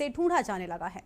इसे ढूंढा जाने लगा है।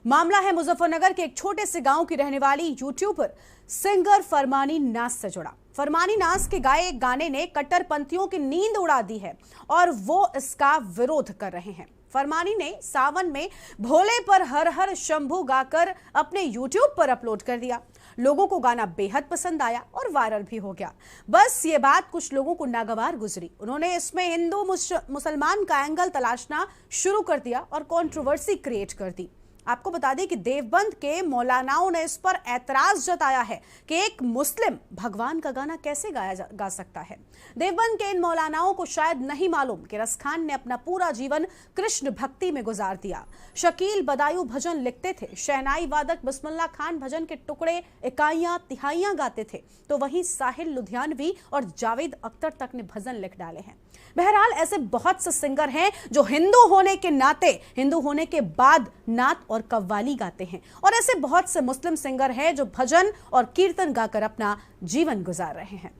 मामला है मुजफ्फरनगर के एक छोटे से गांव की रहने वाली यूट्यूबर सिंगर फरमानी नाज से जुड़ा। फरमानी नाज के गाए एक गाने ने कट्टरपंथियों की नींद उड़ा दी है और वो इसका विरोध कर रहे हैं। फरमानी ने सावन में भोले पर हर हर शंभू गाकर अपने यूट्यूब पर अपलोड कर दिया। लोगों को गाना बेहद पसंद आया और वायरल भी हो गया। बस ये बात कुछ लोगों को नागवार गुजरी। उन्होंने इसमें हिंदू मुसलमान का एंगल तलाशना शुरू कर दिया और कंट्रोवर्सी क्रिएट कर दी। आपको बता दें कि देवबंद के मौलानाओं ने इस पर ऐतराज जताया है कि एक मुस्लिम भगवान का गाना कैसे गा सकता है। देवबंद के इन मौलानाओं को शायद नहीं मालूम कि रस खान ने अपना पूरा जीवन कृष्ण भक्ति में गुजार दिया। शकील बदायूं भजन लिखते थे, शहनाई वादक बिस्मिल्लाह खान भजन के टुकड़े इकाइयां तिहाइयां गाते थे, तो वहीं साहिल लुधियानवी और जावेद अख्तर तक ने भजन लिख डाले हैं। बहरहाल ऐसे बहुत से सिंगर हैं जो हिंदू होने के नाते, हिंदू होने के बाद नात और कव्वाली गाते हैं, और ऐसे बहुत से मुस्लिम सिंगर हैं जो भजन और कीर्तन गाकर अपना जीवन गुजार रहे हैं।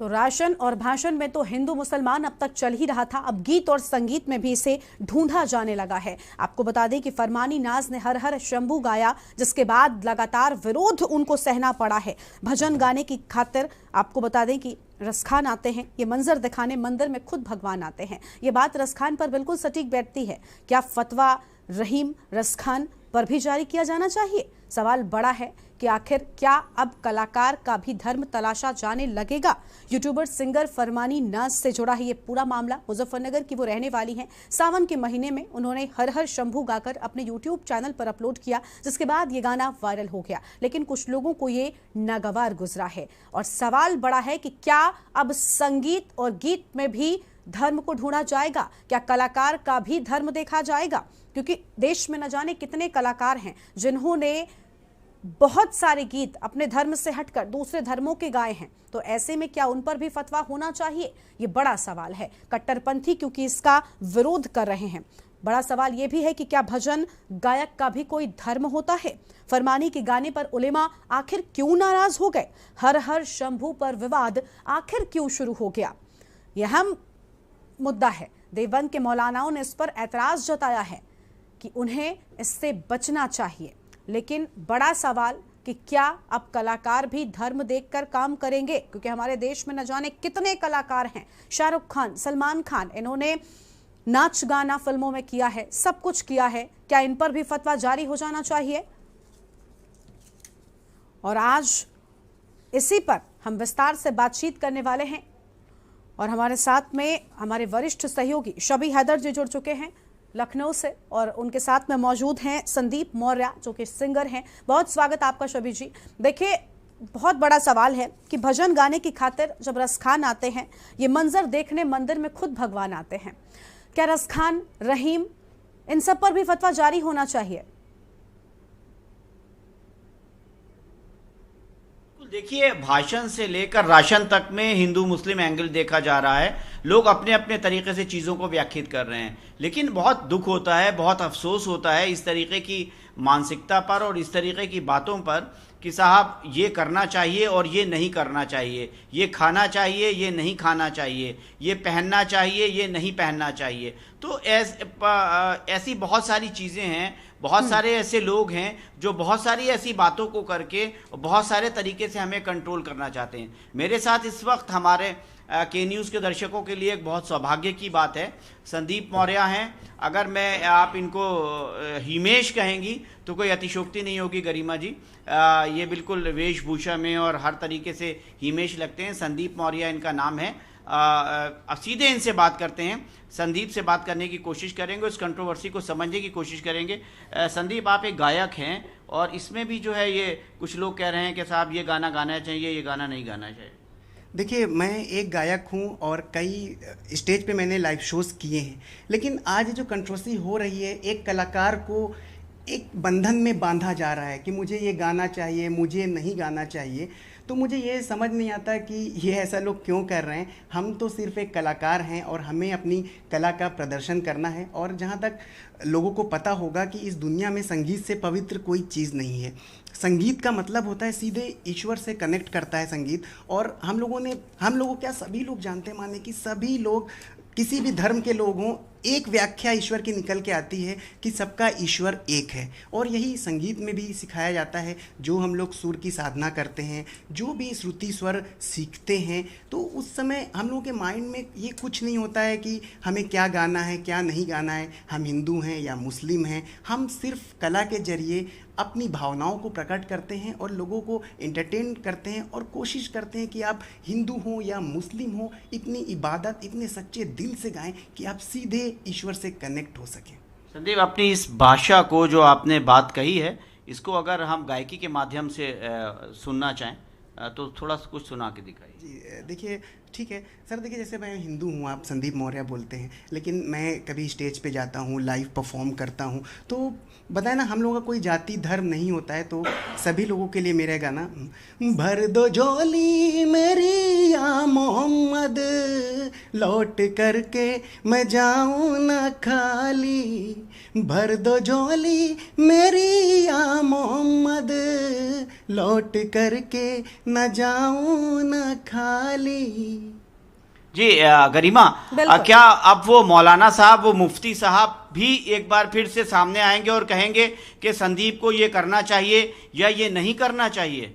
तो राशन और भाषण में तो हिंदू मुसलमान अब तक चल ही रहा था, अब गीत और संगीत में भी इसे ढूंढा जाने लगा है। आपको बता दें कि फरमानी नाज ने हर हर शंभू गाया, जिसके बाद लगातार विरोध उनको सहना पड़ा है। भजन गाने की खातिर आपको बता दें कि रस खान आते हैं, ये मंजर दिखाने मंदिर में खुद भगवान आते हैं। ये बात रस खान पर बिल्कुल सटीक बैठती है। क्या फतवा रहीम रस खान पर भी जारी किया जाना चाहिए? सवाल बड़ा है कि आखिर क्या अब कलाकार का भी धर्म तलाशा जाने लगेगा? यूट्यूबर सिंगर फरमानी नाज से जुड़ा है ये पूरा मामला। मुजफ्फरनगर की वो रहने वाली हैं। सावन के महीने में उन्होंने हर हर शंभू गाकर अपने यूट्यूब चैनल पर अपलोड किया, जिसके बाद ये गाना वायरल हो गया। लेकिन कुछ लोगों को ये नागवार गुजरा है और सवाल बड़ा है कि क्या अब संगीत और गीत में भी धर्म को ढूंढा जाएगा? क्या कलाकार का भी धर्म देखा जाएगा? क्योंकि देश में न जाने कितने कलाकार हैं जिन्होंने बहुत सारे गीत अपने धर्म से हटकर दूसरे धर्मों के गाए हैं। तो ऐसे में क्या उन पर भी फतवा होना चाहिए? ये बड़ा सवाल है। कट्टरपंथी क्योंकि इसका विरोध कर रहे हैं। बड़ा सवाल यह भी है कि क्या भजन गायक का भी कोई धर्म होता है? फरमानी के गाने पर उलेमा आखिर क्यों नाराज हो गए? हर हर शंभू पर विवाद आखिर क्यों शुरू हो गया? यह अहम मुद्दा है। देवबंद के मौलानाओं ने इस पर ऐतराज जताया है कि उन्हें इससे बचना चाहिए। लेकिन बड़ा सवाल कि क्या अब कलाकार भी धर्म देखकर काम करेंगे? क्योंकि हमारे देश में न जाने कितने कलाकार हैं। शाहरुख खान, सलमान खान, इन्होंने नाच गाना फिल्मों में किया है, सब कुछ किया है। क्या इन पर भी फतवा जारी हो जाना चाहिए? और आज इसी पर हम विस्तार से बातचीत करने वाले हैं और हमारे साथ में हमारे वरिष्ठ सहयोगी शबी हैदर जी जुड़ चुके हैं लखनऊ से, और उनके साथ में मौजूद हैं संदीप मौर्य जो कि सिंगर हैं। बहुत स्वागत आपका शबी जी। देखिए, बहुत बड़ा सवाल है कि भजन गाने की खातिर जब रस खान आते हैं, ये मंजर देखने मंदिर में खुद भगवान आते हैं, क्या रस खान, रहीम, इन सब पर भी फतवा जारी होना चाहिए? देखिए, भाषण से लेकर राशन तक में हिंदू मुस्लिम एंगल देखा जा रहा है। लोग अपने अपने तरीके से चीज़ों को व्याख्यात कर रहे हैं, लेकिन बहुत दुख होता है, बहुत अफसोस होता है इस तरीके की मानसिकता पर और इस तरीके की बातों पर कि साहब ये करना चाहिए और ये नहीं करना चाहिए, ये खाना चाहिए, ये नहीं खाना चाहिए, ये पहनना चाहिए, ये नहीं पहनना चाहिए। तो ऐसी बहुत सारी चीज़ें हैं, बहुत सारे ऐसे लोग हैं जो बहुत सारी ऐसी बातों को करके बहुत सारे तरीके से हमें कंट्रोल करना चाहते हैं। मेरे साथ इस वक्त हमारे के न्यूज़ के दर्शकों के लिए एक बहुत सौभाग्य की बात है, संदीप मौर्य हैं। अगर मैं आप इनको हिमेश कहेंगी तो कोई अतिशोक्ति नहीं होगी गरिमा जी। ये बिल्कुल वेशभूषा में और हर तरीके से हिमेश लगते हैं। संदीप मौर्य इनका नाम है। अब सीधे इनसे बात करते हैं। संदीप से बात करने की कोशिश करेंगे, उस कंट्रोवर्सी को समझने की कोशिश करेंगे। संदीप, आप एक गायक हैं और इसमें भी जो है ये कुछ लोग कह रहे हैं कि साहब ये गाना गाना चाहिए, ये गाना नहीं गाना चाहिए। देखिए, मैं एक गायक हूं और कई स्टेज पे मैंने लाइव शोज़ किए हैं, लेकिन आज जो कंट्रोवर्सी हो रही है, एक कलाकार को एक बंधन में बांधा जा रहा है कि मुझे ये गाना चाहिए, मुझे नहीं गाना चाहिए। तो मुझे ये समझ नहीं आता कि ये ऐसा लोग क्यों कर रहे हैं। हम तो सिर्फ एक कलाकार हैं और हमें अपनी कला का प्रदर्शन करना है। और जहाँ तक लोगों को पता होगा कि इस दुनिया में संगीत से पवित्र कोई चीज़ नहीं है। संगीत का मतलब होता है सीधे ईश्वर से कनेक्ट करता है संगीत। और हम लोगों क्या सभी लोग जानते माने कि सभी लोग किसी भी धर्म के लोग हों, एक व्याख्या ईश्वर की निकल के आती है कि सबका ईश्वर एक है। और यही संगीत में भी सिखाया जाता है। जो हम लोग सुर की साधना करते हैं, जो भी श्रुति स्वर सीखते हैं, तो उस समय हम लोगों के माइंड में ये कुछ नहीं होता है कि हमें क्या गाना है क्या नहीं गाना है, हम हिंदू हैं या मुस्लिम हैं। हम सिर्फ कला के जरिए अपनी भावनाओं को प्रकट करते हैं और लोगों को एंटरटेन करते हैं और कोशिश करते हैं कि आप हिंदू हो या मुस्लिम हो, इतनी इबादत इतने सच्चे दिल से गाएं कि आप सीधे ईश्वर से कनेक्ट हो सकें। संदीप, अपनी इस भाषा को जो आपने बात कही है, इसको अगर हम गायकी के माध्यम से सुनना चाहें तो थोड़ा सा कुछ सुना के दिखाइए। जी देखिए, ठीक है सर। देखिए, जैसे मैं हिंदू हूँ, आप संदीप मौर्य बोलते हैं, लेकिन मैं कभी स्टेज पे जाता हूँ, लाइव परफॉर्म करता हूँ, तो बताए ना, हम लोगों का कोई जाति धर्म नहीं होता है। तो सभी लोगों के लिए मेरा गाना, भर दो झोली मेरी या मोहम्मद, लौट करके मैं जाऊँ ना खाली, भर दो झोली मेरी या मोहम्मद, लौट करके न जाऊँ ना खाली। जी गरिमा, क्या अब वो मौलाना साहब, वो मुफ्ती साहब भी एक बार फिर से सामने आएंगे और कहेंगे कि संदीप को ये करना चाहिए या ये नहीं करना चाहिए?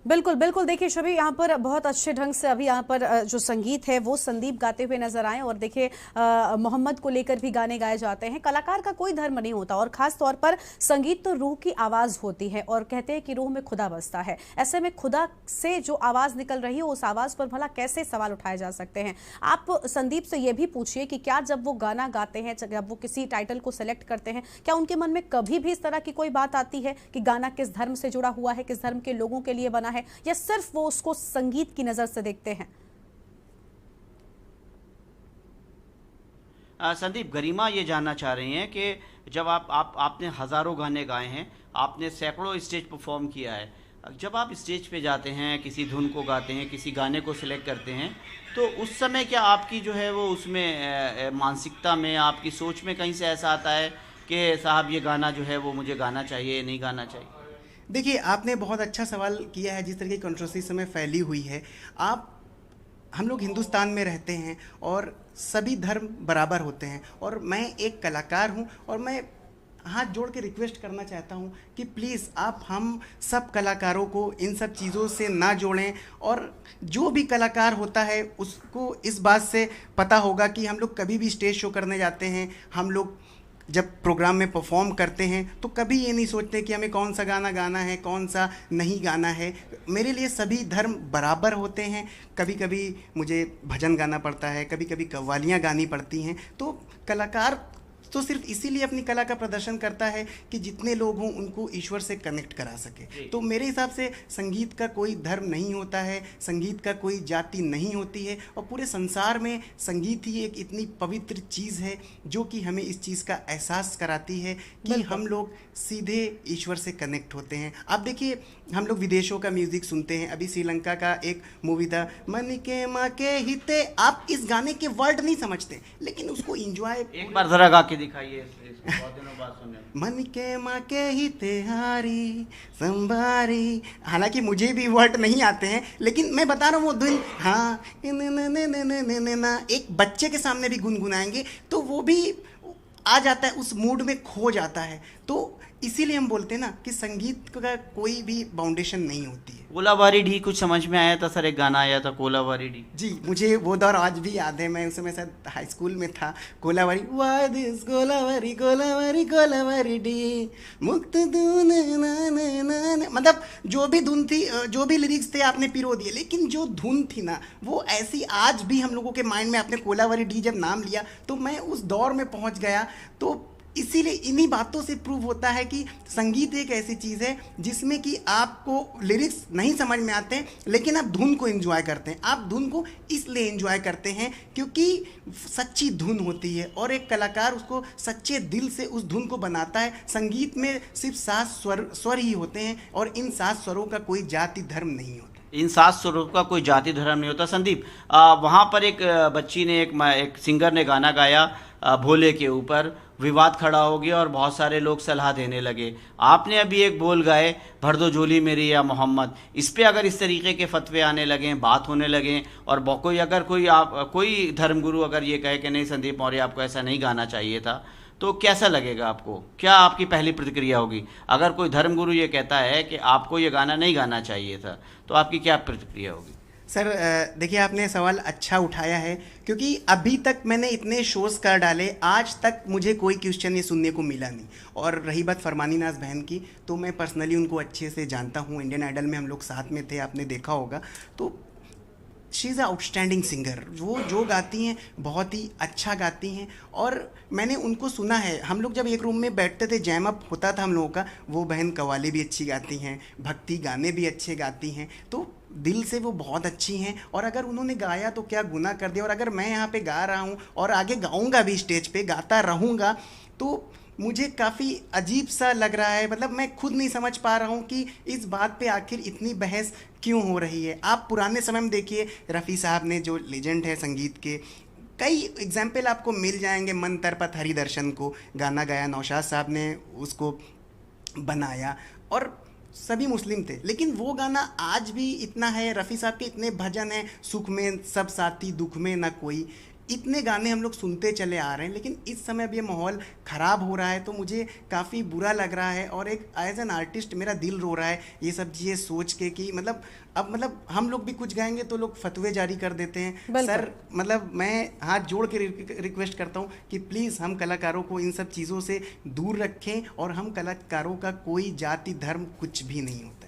बिल्कुल बिल्कुल। देखिए शबी, यहाँ पर बहुत अच्छे ढंग से अभी यहाँ पर जो संगीत है वो संदीप गाते हुए नजर आए। और देखिए मोहम्मद को लेकर भी गाने गाए जाते हैं। कलाकार का कोई धर्म नहीं होता और खास तौर पर संगीत तो रूह की आवाज़ होती है और कहते हैं कि रूह में खुदा बसता है। ऐसे में खुदा से जो आवाज़ निकल रही है उस आवाज़ पर भला कैसे सवाल उठाए जा सकते हैं। आप संदीप से ये भी पूछिए कि क्या जब वो गाना गाते हैं, जब वो किसी टाइटल को सेलेक्ट करते हैं, क्या उनके मन में कभी भी इस तरह की कोई बात आती है कि गाना किस धर्म से जुड़ा हुआ है, किस धर्म के लोगों के लिए बना है, या सिर्फ वो उसको संगीत की नजर से देखते हैं? संदीप, गरिमा ये जानना चाह रही हैं कि जब आपने हज़ारों गाने गाए हैं, आपने सैकड़ों स्टेज परफॉर्म किया है, जब आप स्टेज पे जाते हैं, किसी धुन को गाते हैं, किसी गाने को सिलेक्ट करते हैं, तो उस समय क्या आपकी जो है वो उसमें मानसिकता में, आपकी सोच में कहीं से ऐसा आता है कि साहब ये गाना जो है वो मुझे गाना चाहिए, नहीं गाना चाहिए? देखिए, आपने बहुत अच्छा सवाल किया है। जिस तरह की कंट्रोवर्सी समय फैली हुई है, हम लोग हिंदुस्तान में रहते हैं और सभी धर्म बराबर होते हैं। और मैं एक कलाकार हूं और मैं हाथ जोड़ के रिक्वेस्ट करना चाहता हूं कि प्लीज़ आप हम सब कलाकारों को इन सब चीज़ों से ना जोड़ें। और जो भी कलाकार होता है उसको इस बात से पता होगा कि हम लोग कभी भी स्टेज शो करने जाते हैं, हम लोग जब प्रोग्राम में परफॉर्म करते हैं तो कभी ये नहीं सोचते कि हमें कौन सा गाना गाना है, कौन सा नहीं गाना है। मेरे लिए सभी धर्म बराबर होते हैं। कभी कभी मुझे भजन गाना पड़ता है, कभी कभी कव्वालियाँ गानी पड़ती हैं। तो कलाकार तो सिर्फ इसीलिए अपनी कला का प्रदर्शन करता है कि जितने लोग हों उनको ईश्वर से कनेक्ट करा सके। तो मेरे हिसाब से संगीत का कोई धर्म नहीं होता है, संगीत का कोई जाति नहीं होती है। और पूरे संसार में संगीत ही एक इतनी पवित्र चीज़ है जो कि हमें इस चीज़ का एहसास कराती है कि हम लोग सीधे ईश्वर से कनेक्ट होते हैं। आप देखिए, हम लोग विदेशों का म्यूज़िक सुनते हैं। अभी श्रीलंका का एक मूवी था, मन के माँ के हिते। आप इस गाने के वर्ड नहीं समझते लेकिन उसको इंजॉय, एक बार जरा गा के दिखाइए, बहुत दिनों बाद सुने। मन के माँ के हिते हारी संभारी। हालांकि मुझे भी वर्ड नहीं आते हैं लेकिन मैं बता रहा हूँ वो धुन, हाँ ना एक बच्चे के सामने भी गुनगुनाएंगे तो वो भी आ जाता है, उस मूड में खो जाता है। तो इसीलिए हम बोलते हैं ना कि संगीत का कोई भी बाउंडेशन नहीं होती है। कोलावारी ढी कुछ समझ में आया था सर? एक गाना आया था कोलावारी ढी। जी, मुझे वो दौर आज भी याद है। मैं उस समय शायद हाई स्कूल में था। कोलावारी, वाह दिस कोलावारी कोलावारी कोलावारी ढी मुक्त धुन ना, मतलब जो भी धुन थी, जो भी लिरिक्स थे आपने पिरो दिए, लेकिन जो धुन थी ना वो ऐसी आज भी हम लोगों के माइंड में। आपने कोलावारी ढी जब नाम लिया तो मैं उस दौर में पहुंच गया। तो इसीलिए इन्हीं बातों से प्रूव होता है कि संगीत एक ऐसी चीज़ है जिसमें कि आपको लिरिक्स नहीं समझ में आते हैं, लेकिन आप धुन को एंजॉय करते हैं। आप धुन को इसलिए एंजॉय करते हैं क्योंकि सच्ची धुन होती है और एक कलाकार उसको सच्चे दिल से उस धुन को बनाता है। संगीत में सिर्फ 7 स्वर ही होते हैं और इन 7 स्वरों का कोई जाति धर्म नहीं होता। इन 7 स्वरों का कोई जाति धर्म नहीं होता। संदीप, वहाँ पर एक बच्ची ने एक सिंगर ने गाना गाया भोले के ऊपर, विवाद खड़ा हो गया और बहुत सारे लोग सलाह देने लगे। आपने अभी एक बोल गाए, भर दो झोली मेरी या मोहम्मद, इस पे अगर इस तरीके के फतवे आने लगे, बात होने लगे और कोई धर्मगुरु अगर ये कहे कि नहीं संदीप मौर्य आपको ऐसा नहीं गाना चाहिए था, तो कैसा लगेगा आपको? क्या आपकी पहली प्रतिक्रिया होगी? अगर कोई धर्मगुरु ये कहता है कि आपको ये गाना नहीं गाना चाहिए था, तो आपकी क्या प्रतिक्रिया होगी? सर देखिए, आपने सवाल अच्छा उठाया है क्योंकि अभी तक मैंने इतने शोज़ कर डाले, आज तक मुझे कोई क्वेश्चन ये सुनने को मिला नहीं। और रही बात फरमानी नाज बहन की, तो मैं पर्सनली उनको अच्छे से जानता हूँ। इंडियन आइडल में हम लोग साथ में थे, आपने देखा होगा। तो she is a outstanding singer. वो जो गाती हैं बहुत ही अच्छा गाती हैं और मैंने उनको सुना है। हम लोग जब एक रूम में बैठते थे, जैम अप होता था हम लोगों का, वो बहन कव्वाली भी अच्छी गाती हैं, भक्ति गाने भी अच्छे गाती हैं, तो दिल से वो बहुत अच्छी हैं। और अगर उन्होंने गाया तो क्या गुनाह कर दिया। और अगर मैं यहाँ पे गा रहा हूँ और आगे गाऊँगा भी, स्टेज पे गाता रहूँगा, तो मुझे काफ़ी अजीब सा लग रहा है। मतलब मैं खुद नहीं समझ पा रहा हूँ कि इस बात पे आखिर इतनी बहस क्यों हो रही है। आप पुराने समय में देखिए, रफ़ी साहब ने, जो लेजेंड है संगीत के, कई एग्जाम्पल आपको मिल जाएंगे। मन तरपत हरि दर्शन को गाना गाया, नौशाद साहब ने उसको बनाया और सभी मुस्लिम थे, लेकिन वो गाना आज भी इतना है। रफ़ी साहब के इतने भजन हैं, सुख में सब साथी दुख में ना कोई, इतने गाने हम लोग सुनते चले आ रहे हैं। लेकिन इस समय अब ये माहौल ख़राब हो रहा है, तो मुझे काफ़ी बुरा लग रहा है और एक एज एन आर्टिस्ट मेरा दिल रो रहा है ये सब चीज़ें सोच के कि अब हम लोग भी कुछ गाएंगे तो लोग फतवे जारी कर देते हैं। सर मतलब मैं हाथ जोड़ के रिक्वेस्ट करता हूँ कि प्लीज़ हम कलाकारों को इन सब चीज़ों से दूर रखें और हम कलाकारों का कोई जाति धर्म कुछ भी नहीं होता है।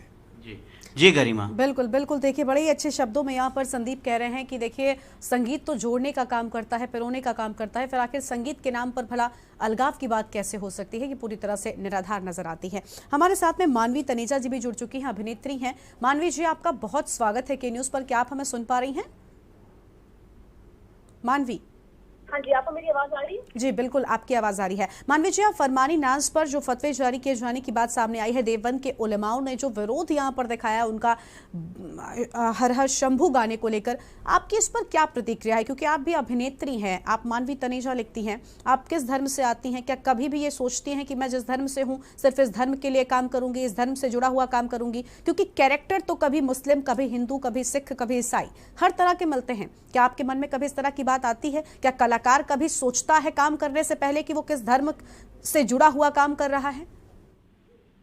जी गरिमा, बिल्कुल बिल्कुल। देखिए, बड़े ही अच्छे शब्दों में यहाँ पर संदीप कह रहे हैं कि देखिए, संगीत तो जोड़ने का काम करता है, पिरोने का काम करता है, फिर आखिर संगीत के नाम पर भला अलगाव की बात कैसे हो सकती है, ये पूरी तरह से निराधार नजर आती है। हमारे साथ में मानवी तनेजा जी भी जुड़ चुकी हैं, अभिनेत्री हैं। मानवी जी, आपका बहुत स्वागत है के न्यूज पर। क्या आप हमें सुन पा रही हैं? मानवी? हाँ जी, आपको मेरी आवाज आ रही है? जी बिल्कुल, आपकी आवाज आ रही है। मानवी जी, आप फरमानी नाज पर जो फतवे जारी किए जाने की बात सामने आई है, देवबंद के उलेमाओं ने जो विरोध यहाँ पर दिखाया उनका हर हर शंभू गाने को लेकर, आपकी इस पर क्या प्रतिक्रिया है? क्योंकि आप भी अभिनेत्री हैं, आप मानवी तनेजा लिखती हैं, आप किस धर्म से आती हैं? क्या कभी भी ये सोचती हैं कि मैं जिस धर्म से हूँ सिर्फ इस धर्म के लिए काम करूंगी, इस धर्म से जुड़ा हुआ काम करूंगी? क्योंकि कैरेक्टर तो कभी मुस्लिम, कभी हिंदू, कभी सिख, कभी ईसाई, हर तरह के मिलते हैं। क्या आपके मन में कभी इस तरह की बात आती है? क्या कलाकार कभी सोचता है काम करने से पहले कि वो किस धर्म से जुड़ा हुआ काम कर रहा है?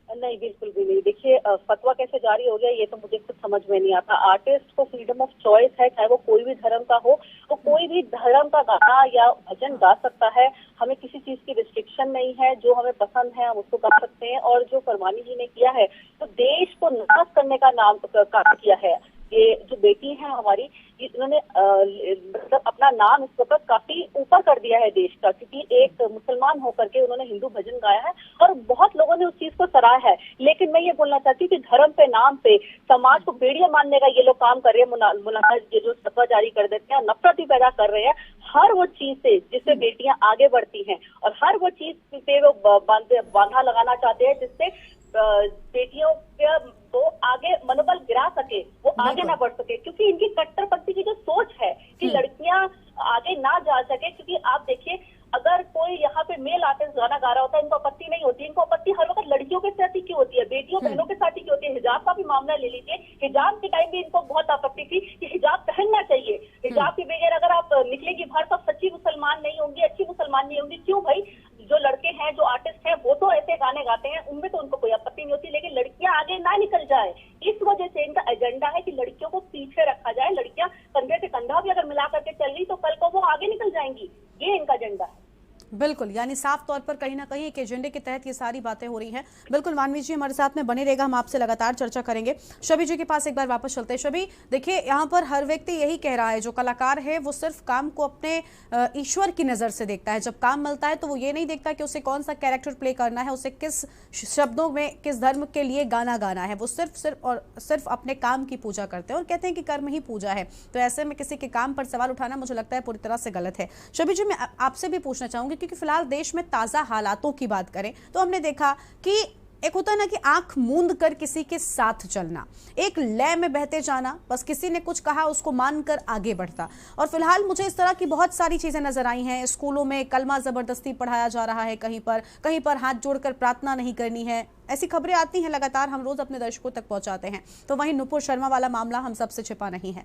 नहीं, बिल्कुल भी नहीं। देखिए, फतवा कैसे जारी हो गया ये तो मुझे खुद समझ में नहीं आता। आर्टिस्ट को फ्रीडम ऑफ चॉइस है, चाहे वो कोई भी धर्म का हो, वो कोई भी धर्म का गाना या भजन गा सकता है। हमें किसी चीज की रिस्ट्रिक्शन नहीं है, जो हमें पसंद है हम उसको गा सकते हैं। और जो फरमानी जी ने किया है, तो देश को नाश करने का काम किया है। ये जो बेटी है हमारी, इन्होंने मतलब अपना नाम इस वक्त काफी ऊपर कर दिया है देश का, क्योंकि एक मुसलमान होकर के उन्होंने हिंदू भजन गाया है और बहुत लोगों ने उस चीज को सराहा है। लेकिन मैं ये बोलना चाहती हूँ कि धर्म पे, नाम पे समाज को भेड़िया मानने का ये लोग काम कर रहे हैं। मौलाना ये जो फतवा जारी कर देते हैं, नफरत भी पैदा कर रहे हैं हर वो चीज से जिससे बेटियां आगे बढ़ती हैं, और हर वो चीज पे वो बांधा लगाना चाहते हैं जिससे बेटियों को आगे मनोबल गिरा सके, वो आगे ना बढ़ सके। क्योंकि इनकी कट्टरपंथी की जो सोच है कि लड़कियां आगे ना जा सके, क्योंकि आप देखिए, अगर कोई यहाँ पे मेल आर्टिस्ट गाना गा रहा होता है, इनको आपत्ति नहीं होती। इनको आपत्ति हर वक्त लड़कियों के साथ ही क्यों होती है, बेटियों बहनों के साथ ही क्यों होती है? हिजाब का भी मामला ले लीजिए, हिजाब के टाइम भी इनको बहुत आपत्ति थी कि हिजाब पहनना चाहिए, हिजाब के बगैर अगर आप निकलेगी बाहर तो सच्ची मुसलमान नहीं होंगी, अच्छी मुसलमान नहीं होंगी। क्यों भाई? जो लड़के हैं, जो आर्टिस्ट हैं, वो तो ऐसे गाने गाते हैं, उनमें तो उनको कोई आपत्ति नहीं होती, लेकिन लड़कियां आगे ना निकल जाए, इस वजह से इनका एजेंडा है कि लड़कियों को पीछे रखा जाए। लड़कियां कंधे से कंधा भी अगर मिला करके चल रही तो कल को वो आगे निकल जाएंगी, ये इनका एजेंडा है। बिल्कुल, यानी साफ तौर पर कहीं ना कहीं एक एजेंडे के तहत ये सारी बातें हो रही हैं। बिल्कुल, मानवी जी हमारे साथ में बने रहेगा, हम आपसे लगातार चर्चा करेंगे। शबी जी के पास एक बार वापस चलते हैं। शबी, देखिए यहाँ पर हर व्यक्ति यही कह रहा है, जो कलाकार है वो सिर्फ काम को अपने ईश्वर की नज़र से देखता है। जब काम मिलता है तो वो ये नहीं देखता कि उसे कौन सा कैरेक्टर प्ले करना है, उसे किस शब्दों में किस धर्म के लिए गाना गाना है। वो सिर्फ अपने काम की पूजा करते हैं और कहते हैं कि कर्म ही पूजा है। तो ऐसे में किसी के काम पर सवाल उठाना मुझे लगता है पूरी तरह से गलत है। शबी जी, मैं आपसे भी पूछना चाहूंगी, क्योंकि फिलहाल देश में ताजा हालातों की बात करें तो हमने देखा कि एक होता है ना कि आंख मूंद कर किसी के साथ चलना, एक लय में बहते जाना, बस किसी ने कुछ कहा उसको मानकर आगे बढ़ता। और फिलहाल मुझे इस तरह की बहुत सारी चीजें नजर आई हैं। स्कूलों में कलमा जबरदस्ती पढ़ाया जा रहा है, कहीं पर हाथ जोड़कर प्रार्थना नहीं करनी है, ऐसी खबरें आती हैं लगातार, हम रोज अपने दर्शकों तक पहुंचाते हैं। तो वहीं नुपुर शर्मा वाला मामला हम सबसे छिपा नहीं है।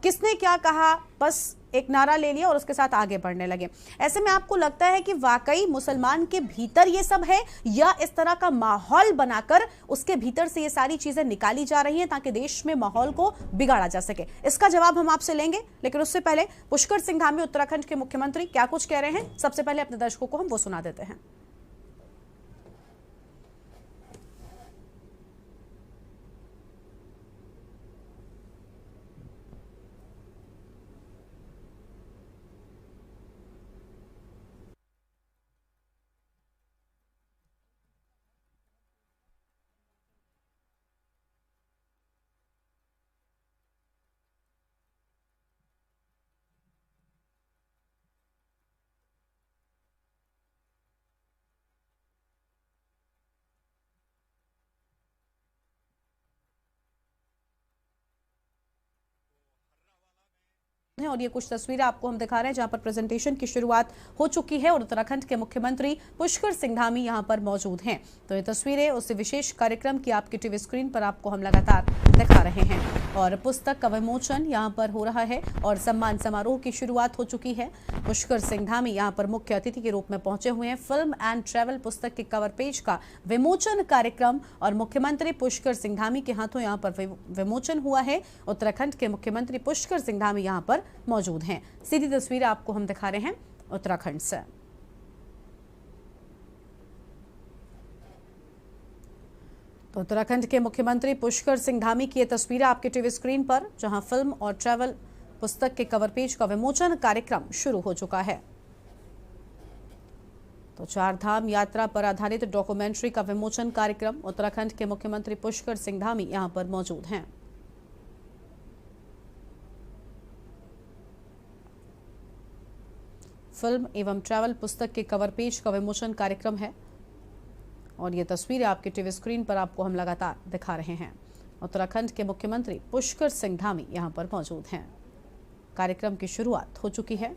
किसने क्या कहा, बस एक नारा ले लिया और उसके साथ आगे बढ़ने लगे। ऐसे में आपको लगता है कि वाकई मुसलमान के भीतर ये सब है, या इस तरह का माहौल बनाकर उसके भीतर से ये सारी चीजें निकाली जा रही हैं ताकि देश में माहौल को बिगाड़ा जा सके? इसका जवाब हम आपसे लेंगे, लेकिन उससे पहले पुष्कर सिंह धामी उत्तराखंड के मुख्यमंत्री क्या कुछ कह रहे हैं, सबसे पहले अपने दर्शकों को हम वो सुना देते हैं। और ये कुछ तस्वीरें आपको हम दिखा रहे हैं जहां पर प्रेजेंटेशन की शुरुआत हो चुकी है और उत्तराखंड के मुख्यमंत्री पुष्कर सिंह धामी यहां पर मौजूद हैं। तो ये तस्वीरें उस विशेष कार्यक्रम की आपकी टीवी स्क्रीन पर आपको हम लगातार दिखा रहे हैं। और पुस्तक का विमोचन यहां पर हो रहा है और सम्मान समारोह की शुरुआत हो चुकी है। पुष्कर सिंह धामी यहां पर मुख्य अतिथि के रूप में पहुंचे हुए हैं। फिल्म एंड ट्रैवल पुस्तक के कवर पेज का विमोचन कार्यक्रम और मुख्यमंत्री पुष्कर सिंह धामी के हाथों यहां पर विमोचन हुआ है। उत्तराखंड के मुख्यमंत्री पुष्कर सिंह धामी यहां पर मौजूद हैं। सीधी तस्वीरें आपको हम दिखा रहे हैं उत्तराखंड से। तो उत्तराखंड के मुख्यमंत्री पुष्कर सिंह धामी की ये तस्वीरें आपके टीवी स्क्रीन पर, जहां फिल्म और ट्रैवल पुस्तक के कवर पेज का विमोचन कार्यक्रम शुरू हो चुका है। तो 4 धाम यात्रा पर आधारित डॉक्यूमेंट्री का विमोचन कार्यक्रम, उत्तराखंड के मुख्यमंत्री पुष्कर सिंह धामी यहां पर मौजूद हैं। फिल्म एवं ट्रैवल पुस्तक के कवर पेज का विमोचन कार्यक्रम है और ये तस्वीरें आपके टीवी स्क्रीन पर आपको हम लगातार दिखा रहे हैं। उत्तराखंड के मुख्यमंत्री पुष्कर सिंह धामी यहां पर मौजूद हैं। कार्यक्रम की शुरुआत हो चुकी है।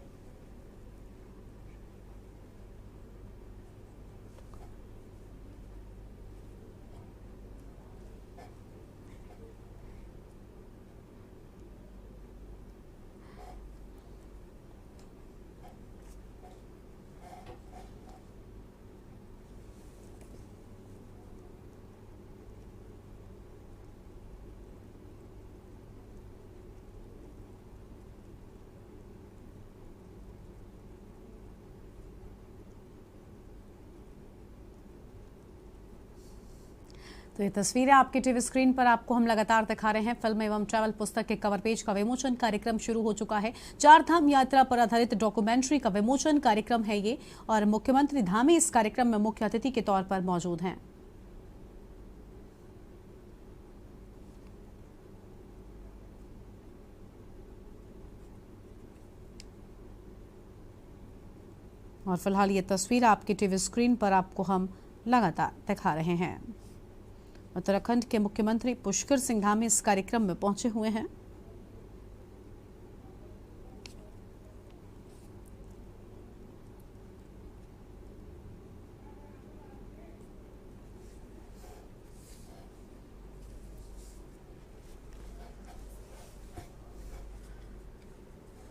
तो ये तस्वीरें आपकी टीवी स्क्रीन पर आपको हम लगातार दिखा रहे हैं। फिल्म एवं ट्रैवल पुस्तक के कवर पेज का विमोचन कार्यक्रम शुरू हो चुका है। 4 धाम यात्रा पर आधारित डॉक्यूमेंट्री का विमोचन कार्यक्रम है ये और मुख्यमंत्री धामी इस कार्यक्रम में मुख्य अतिथि के तौर पर मौजूद हैं। और फिलहाल ये तस्वीर आपकी टीवी स्क्रीन पर आपको हम लगातार दिखा रहे हैं। उत्तराखंड के मुख्यमंत्री पुष्कर सिंह धामी इस कार्यक्रम में पहुंचे हुए हैं।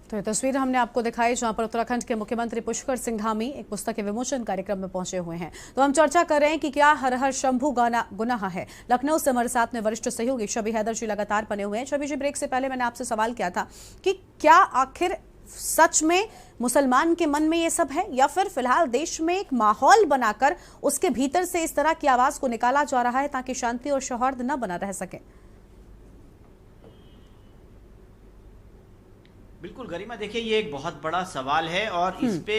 तो ये तस्वीर हमने आपको दिखाई जहां पर उत्तराखंड के मुख्यमंत्री पुष्कर सिंह धामी एक पुस्तक के विमोचन कार्यक्रम में पहुंचे हुए हैं। तो हम चर्चा कर रहे हैं कि क्या हर हर शंभू गुनाह है। लखनऊ से हमारे साथ में वरिष्ठ सहयोगी शबी हैदर जी लगातार बने हुए हैं। शबी जी, ब्रेक से पहले मैंने आपसे सवाल किया था कि क्या आखिर सच में मुसलमान के मन में ये सब है या फिर फिलहाल देश में एक माहौल बनाकर उसके भीतर से इस तरह की आवाज को निकाला जा रहा है ताकि शांति और सौहार्द न बना रह सके? बिल्कुल गरिमा, देखिए ये एक बहुत बड़ा सवाल है और इस पे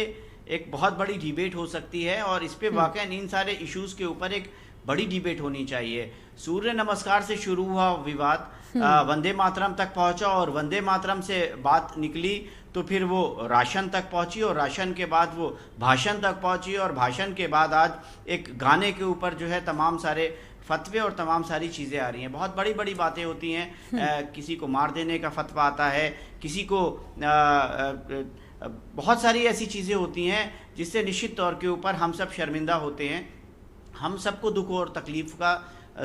एक बहुत बड़ी डिबेट हो सकती है और इस पे वाकई इन सारे इश्यूज के ऊपर एक बड़ी डिबेट होनी चाहिए। सूर्य नमस्कार से शुरू हुआ विवाद वंदे मातरम तक पहुंचा और वंदे मातरम से बात निकली तो फिर वो राशन तक पहुंची और राशन के बाद वो भाषण तक पहुंची और भाषण के बाद आज एक गाने के ऊपर जो है तमाम सारे फतवे और तमाम सारी चीज़ें आ रही हैं। बहुत बड़ी बड़ी बातें होती हैं, किसी को मार देने का फतवा आता है, किसी को बहुत सारी ऐसी चीज़ें होती हैं जिससे निश्चित तौर के ऊपर हम सब शर्मिंदा होते हैं, हम सबको दुख और तकलीफ का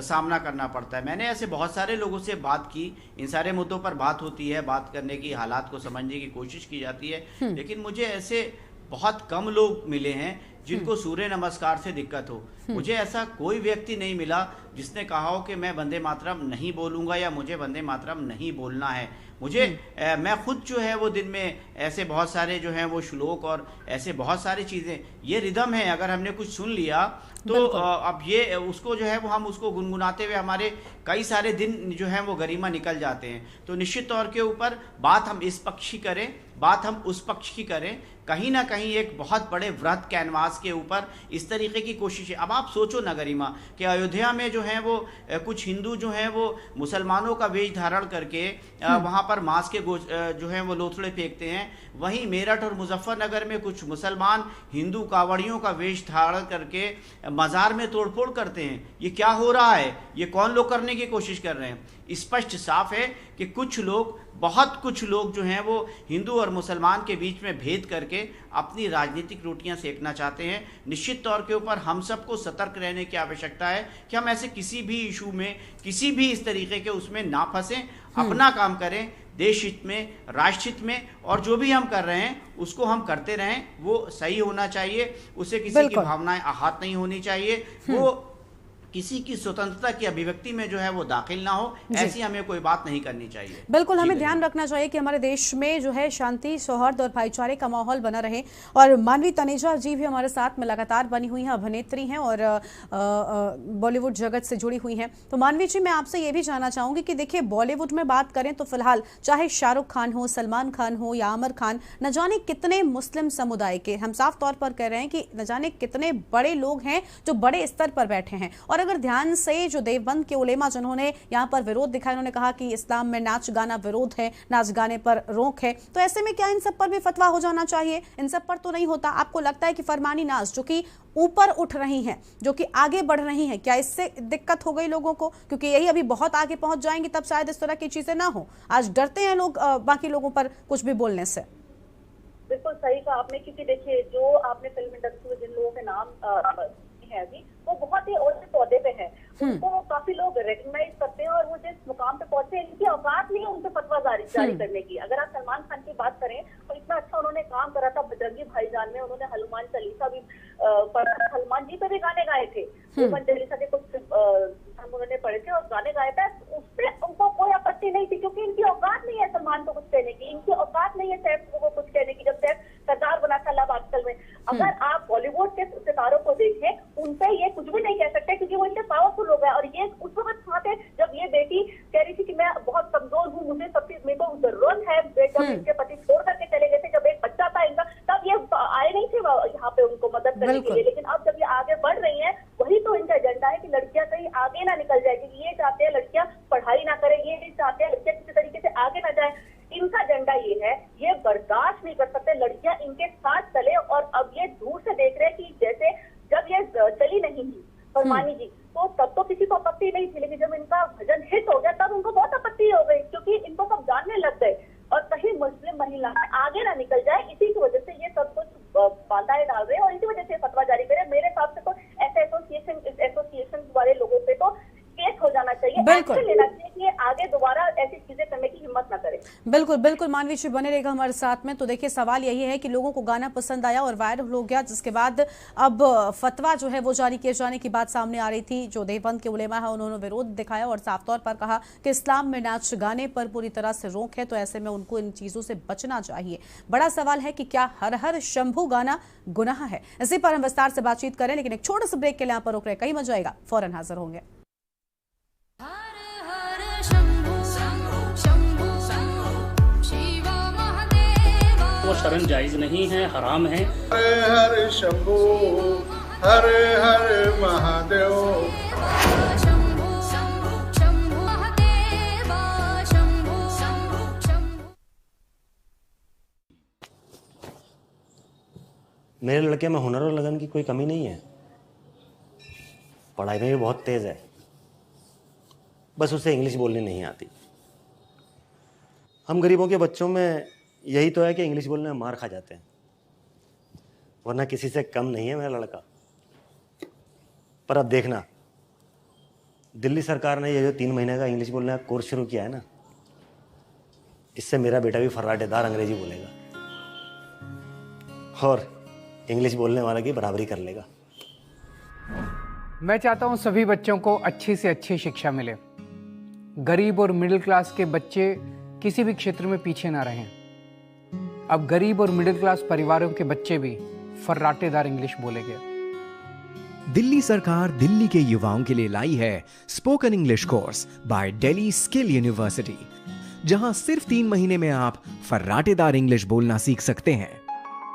सामना करना पड़ता है। मैंने ऐसे बहुत सारे लोगों से बात की, इन सारे मुद्दों पर बात होती है, बात करने की, हालात को समझने की कोशिश की जाती है, लेकिन मुझे ऐसे बहुत कम लोग मिले हैं जिनको सूर्य नमस्कार से दिक्कत हो। मुझे ऐसा कोई व्यक्ति नहीं मिला जिसने कहा हो कि मैं वंदे मातरम नहीं बोलूँगा या मुझे वंदे मातरम नहीं बोलना है। मुझे मैं खुद जो है वो दिन में ऐसे बहुत सारे जो हैं वो श्लोक और ऐसे बहुत सारी चीज़ें, ये रिदम है, अगर हमने कुछ सुन लिया तो अब ये उसको जो है वो हम उसको गुनगुनाते हुए हमारे कई सारे दिन जो हैं वो गरिमा निकल जाते हैं। तो निश्चित तौर के ऊपर बात हम इस पक्ष की करें, बात हम उस पक्ष की करें, कहीं ना कहीं एक बहुत बड़े वृहद कैनवास के ऊपर इस तरीके की कोशिश है। अब आप सोचो ना गरिमा कि अयोध्या में जो है वो कुछ हिंदू जो हैं वो मुसलमानों का वेश धारण करके वहाँ पर मांस के जो हैं वो लोथड़े फेंकते हैं, वहीं मेरठ और मुजफ्फरनगर में कुछ मुसलमान हिंदू कावड़ियों का वेश धारण करके मज़ार में तोड़फोड़ करते हैं। ये क्या हो रहा है? ये कौन लोग करने की कोशिश कर रहे हैं? स्पष्ट साफ है कि कुछ लोग, बहुत कुछ लोग जो हैं वो हिंदू और मुसलमान के बीच में भेद करके अपनी राजनीतिक रोटियां सेकना चाहते हैं। निश्चित तौर के ऊपर हम सबको सतर्क रहने की आवश्यकता है कि हम ऐसे किसी भी इशू में, किसी भी इस तरीके के उसमें ना फंसें, अपना काम करें, देश हित में, राष्ट्र हित में, और जो भी हम कर रहे हैं उसको हम करते रहें। वो सही होना चाहिए, उसे किसी की भावनाएं आहत नहीं होनी चाहिए, वो किसी की स्वतंत्रता की अभिव्यक्ति में जो है वो दाखिल ना हो, ऐसी हमें कोई बात नहीं करनी चाहिए। बिल्कुल, हमें ध्यान रखना चाहिए कि हमारे देश में जो है शांति, सौहार्द और भाईचारे का माहौल बना रहे। और मानवी तनेजा जी भी हमारे साथ में लगातार बनी हुई हैं, अभिनेत्री हैं और बॉलीवुड जगत से जुड़ी हुई हैं। तो मानवी जी, मैं आपसे ये भी जानना चाहूंगी कि देखिए, बॉलीवुड में बात करें तो फिलहाल चाहे शाहरुख खान हो, सलमान खान हो या आमिर खान, न जाने कितने मुस्लिम समुदाय के, हम साफ तौर पर कह रहे हैं कि न जाने कितने बड़े लोग हैं जो बड़े स्तर पर बैठे हैं। और अगर ध्यान से जो देवबंद के उलेमा जिन्होंने यहाँ पर विरोध दिखाया, उन्होंने कहा कि इस्लाम में नाच गाना विरोध है, नाच गाने पर रोक है, तो ऐसे में क्या इन सब पर भी फतवा हो जाना चाहिए? इन सब पर तो नहीं होता। आपको लगता है कि फरमानी नाज जो कि ऊपर उठ रही हैं, जो कि आगे बढ़ रही हैं, क्या इससे दिक्कत हो गई लोगों को? क्योंकि यही अभी बहुत आगे पहुंच जाएंगी तब शायद इस तरह की चीजें ना हो। आज डरते हैं लोग बाकी लोगों पर कुछ भी बोलने से। बिल्कुल सही कहा आपने, क्योंकि देखिए, जो आपने फिल्म इंडस्ट्री में जिन लोगों के नाम है अभी, वो बहुत ही ऊंचे पौधे पे हैं, उनको काफी लोग रिकॉग्नाइज करते हैं और वो जिस मुकाम पे पहुंचे, इनकी औकात नहीं है उनसे फतवा जारी करने की। अगर आप सलमान खान की बात करें तो इतना अच्छा उन्होंने काम करा था बजरंगी भाईजान में, उन्होंने हनुमान चालीसा भी हनुमान जी पे भी गाने गाए थे, हनुमान चालीसा के कुछ उन्होंने पढ़े थे और गाने गाए थे, उससे उनको कोई आपत्ति नहीं थी, क्योंकि इनकी औकात नहीं है सलमान को कुछ कहने की, इनकी औकात नहीं है सैफ को कुछ कहने की, जब सैफ सरदार बना था लव आजकल में। अगर आप बॉलीवुड के सितारों को देखें, उनपे ये कुछ भी नहीं कह सकते, क्योंकि वो इतने पावरफुल हो गए। और ये उस वक्त कहाँ थे जब ये बेटी कह रही थी कि मैं बहुत कमजोर हूँ, मुझे सब चीज मेरे को जरूरत है, जब इनके पति छोड़ करके चले गए थे, जब एक बच्चा था इनका, तब ये आए नहीं थे यहाँ पे उनको मदद करने के लिए। लेकिन अब जब ये आगे बढ़ रही है, वही तो इनका एजेंडा है कि लड़कियां कहीं आगे ना निकल जाए, क्योंकि ये चाहते हैं लड़कियां पढ़ाई ना करें, ये चाहते हैं लड़कियां किसी तरीके से आगे ना जाए। इनका एजेंडा ये है, ये बर्दाश्त नहीं कर सकते लड़कियां इनके साथ चले। और अब ये दूर से देख रहे हैं कि जैसे जब ये चली नहीं थी फरमानी जी, तो तब तो किसी को आपत्ति नहीं थी, लेकिन जब इनका भजन हिट हो गया तब उनको बहुत आपत्ति हो गई, क्योंकि इनको सब जानने लग गए और कहीं मुस्लिम महिला आगे ना निकल जाए, इसी की वजह से ये सब कुछ बाधाएं डाल रहे हैं और इसी वजह से फतवा जारी बिल्कुल बिल्कुल मानवी जी बने रहेगा हमारे साथ में। तो देखिए सवाल यही है कि लोगों को गाना पसंद आया और वायरल हो गया, जिसके बाद अब फतवा जो है वो जारी किए जाने की बात सामने आ रही थी। जो देवबंद के उलेमा है उन्होंने विरोध दिखाया और साफ तौर पर कहा कि इस्लाम में नाच गाने पर पूरी तरह से रोक है, तो ऐसे में उनको इन चीजों से बचना चाहिए। बड़ा सवाल है कि क्या हर हर शंभू गाना गुनाह है? इसी पर हम विस्तार से बातचीत करें, लेकिन एक छोटे से ब्रेक के लिए यहाँ पर रुक रहे, कहीं मत जाएगा, फौरन हाजिर होंगे। वो शरण जायज नहीं है, हराम है। हरे हर शंभू हरे हर महादेव। मेरे लड़के में हुनर और लगन की कोई कमी नहीं है, पढ़ाई में भी बहुत तेज है, बस उसे इंग्लिश बोलनी नहीं आती। हम गरीबों के बच्चों में यही तो है कि इंग्लिश बोलने में मार खा जाते हैं, वरना किसी से कम नहीं है मेरा लड़का। पर अब देखना, दिल्ली सरकार ने ये जो 3 महीने का इंग्लिश बोलने का कोर्स शुरू किया है ना, इससे मेरा बेटा भी फर्राटेदार अंग्रेजी बोलेगा और इंग्लिश बोलने वाले की बराबरी कर लेगा। मैं चाहता हूं सभी बच्चों को अच्छी से अच्छी शिक्षा मिले, गरीब और मिडिल क्लास के बच्चे किसी भी क्षेत्र में पीछे ना रहें। अब गरीब और मिडिल क्लास परिवारों के बच्चे भी फर्राटेदार इंग्लिश बोलेंगे। दिल्ली सरकार दिल्ली के युवाओं के लिए लाई है spoken English course by Delhi Skill University, जहां सिर्फ 3 महीने में आप फर्राटेदार इंग्लिश बोलना सीख सकते हैं।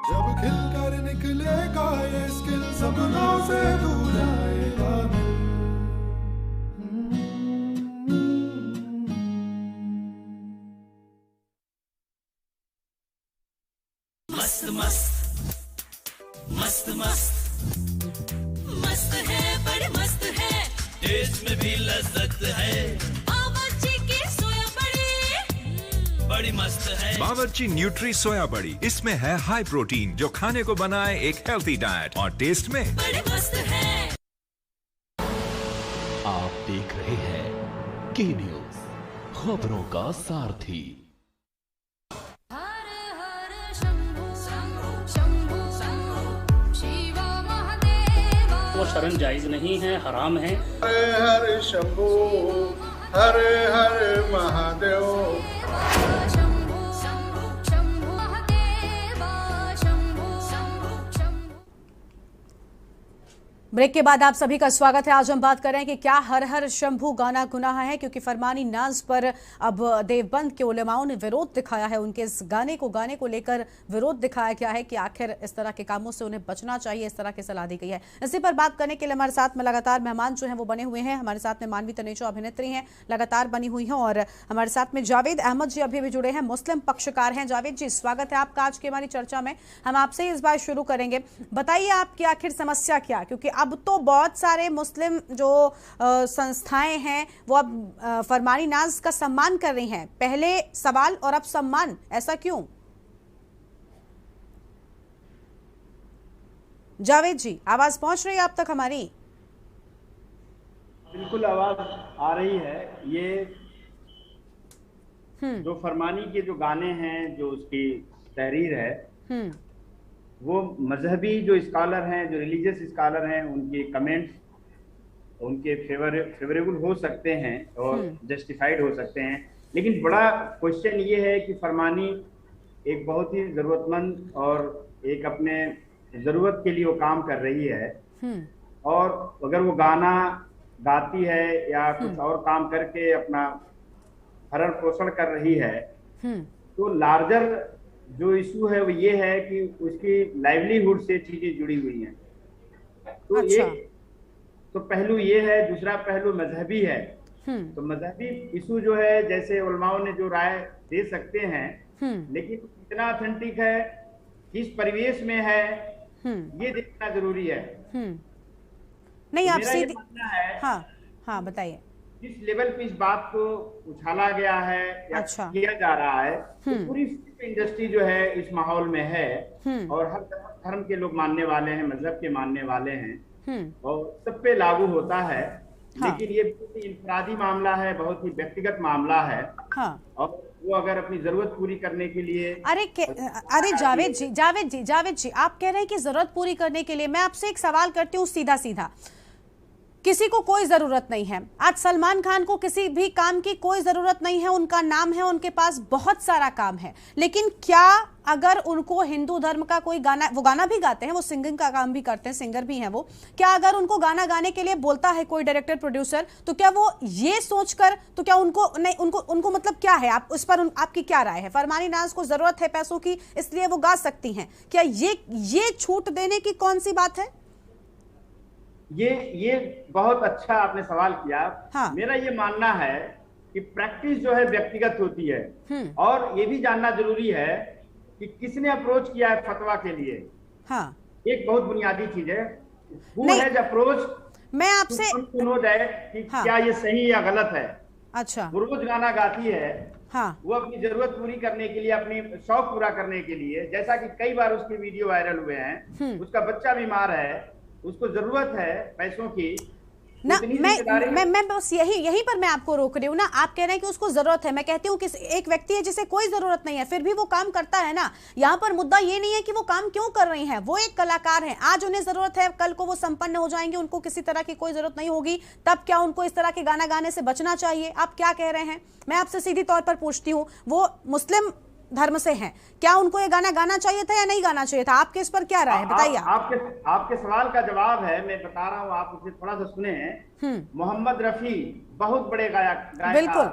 जब खिलकर निकलेगा ये स्किल, सपनों से दूर जाएगा। मस्त मस्त मस्त मस्त मस्त है, बड़ी मस्त है, टेस्ट में भी लज्जत है। बावर्ची की सोया बड़ी बड़ी मस्त है। बावर्ची न्यूट्री सोया बड़ी, इसमें है हाई प्रोटीन जो खाने को बनाए एक हेल्थी डाइट, और टेस्ट में बड़ी मस्त है। आप देख रहे हैं के न्यूज, खबरों का सारथी। वो शरण जायज नहीं है, हराम है। हरे हर शंभू हरे हर महादेव। ब्रेक के बाद आप सभी का स्वागत है। आज हम बात कर रहे हैं कि क्या हर हर शंभू गाना गुनाह है, क्योंकि फरमानी नाज पर अब देवबंद के उलेमाओं ने विरोध दिखाया है। उनके इस गाने को लेकर विरोध दिखाया गया है कि आखिर इस तरह के कामों से उन्हें बचना चाहिए, इस तरह की सलाह दी गई है। इसी पर बात करने के लिए हमारे साथ में लगातार मेहमान जो हैं वो बने हुए हैं। हमारे साथ में मानवी तनेजा अभिनेत्री हैं, लगातार बनी हुई हैं, और हमारे साथ में जावेद अहमद जी अभी भी जुड़े हैं, मुस्लिम पक्षकार हैं। जावेद जी, स्वागत है आपका आज की हमारी चर्चा में। हम आपसे इस बार शुरू करेंगे, बताइए आपकी आखिर समस्या क्या, क्योंकि अब तो बहुत सारे मुस्लिम जो संस्थाएं हैं वो अब फरमानी नाज का सम्मान कर रही हैं। पहले सवाल और अब सम्मान, ऐसा क्यों? जावेद जी, आवाज पहुंच रही है आप तक हमारी? बिल्कुल आवाज आ रही है। ये जो फरमानी के जो गाने हैं, जो उसकी तहरीर है, वो मजहबी जो स्कॉलर हैं, जो रिलीजियस स्कॉलर हैं, उनके कमेंट्स उनके फेवरेबल हो सकते हैं और जस्टिफाइड हो सकते हैं, लेकिन बड़ा क्वेश्चन ये है कि फरमानी एक बहुत ही ज़रूरतमंद और एक अपने ज़रूरत के लिए वो काम कर रही है, और अगर वो गाना गाती है या कुछ और काम करके अपना भरण पोषण कर रही है, तो लार्जर जो इशू है वो ये है कि उसकी लाइवलीहुड से चीजें जुड़ी हुई हैं। तो अच्छा। तो पहलू ये है। दूसरा पहलू मजहबी है। तो मजहबी इशू जो है, जैसे उलमाओं ने जो राय दे सकते हैं, लेकिन कितना ऑथेंटिक है, किस परिवेश में है, ये देखना जरूरी है। नहीं, आप सीधे हाँ बताइए। जिस लेवल पे इस बात को उछाला गया है या किया जा रहा है, तो पूरी इंडस्ट्री जो है इस माहौल में है, और हर धर्म के लोग मानने वाले हैं, मजहब के मानने वाले हैं, और सब पे लागू होता है। लेकिन ये बहुत ही इंफरादी मामला है, बहुत ही व्यक्तिगत मामला है, और वो अगर अपनी जरूरत पूरी करने के लिए अरे जावेद जी आप कह रहे हैं कि जरूरत पूरी करने के लिए। मैं आपसे एक सवाल करती हूँ सीधा सीधा, किसी को कोई जरूरत नहीं है। आज सलमान खान को किसी भी काम की कोई जरूरत नहीं है, उनका नाम है, उनके पास बहुत सारा काम है, लेकिन क्या अगर उनको हिंदू धर्म का कोई गाना, वो गाना भी गाते हैं, वो सिंगिंग का काम भी करते हैं, सिंगर भी हैं वो, क्या अगर उनको गाना गाने के लिए बोलता है कोई डायरेक्टर प्रोड्यूसर, तो क्या वो ये सोचकर, तो क्या उनको नहीं, उनको मतलब क्या है, आप उस पर आपकी क्या राय है? फरमानी नाज को जरूरत है पैसों की इसलिए वो गा सकती हैं, क्या ये छूट देने की कौन सी बात है? ये बहुत अच्छा आपने सवाल किया। हाँ। मेरा ये मानना है कि प्रैक्टिस जो है व्यक्तिगत होती है, और ये भी जानना जरूरी है कि किसने अप्रोच किया है फतवा के लिए। हाँ। एक बहुत बुनियादी चीज है, हु हैज अप्रोच। मैं आपसे नो दैट कि क्या ये सही या गलत है। अच्छा। वो रोज गाना गाती है, हाँ। वो अपनी जरूरत पूरी करने के लिए, अपनी शौक पूरा करने के लिए, जैसा कि कई बार उसके वीडियो वायरल हुए हैं। उसका बच्चा बीमार है, उसको जरूरत है पैसों की ना। मैं बस यहीं पर मैं आपको रोक रही हूँ ना। आप कह रहे हैं कि उसको जरूरत है, मैं कहती हूँ कि एक व्यक्ति है जिसे कोई जरूरत नहीं है फिर भी वो काम करता है ना। यहाँ पर मुद्दा ये नहीं है कि वो काम क्यों कर रही हैं, वो एक कलाकार हैं, आज उन्हें जरूरत है, कल को वो संपन्न हो जाएंगे, उनको किसी तरह की कोई जरूरत नहीं होगी, तब क्या उनको इस तरह के गाना गाने से बचना चाहिए? आप क्या कह रहे हैं? मैं आपसे सीधी तौर पर पूछती हूँ, वो मुस्लिम धर्म से हैं, क्या उनको ये गाना गाना चाहिए था या नहीं गाना चाहिए था? आपके इस पर क्या राय है, बताइए। आपके सवाल का जवाब है, मैं बता रहा हूँ, आप उसे थोड़ा सा सुने। मोहम्मद रफी बहुत बड़े गायक, बिल्कुल,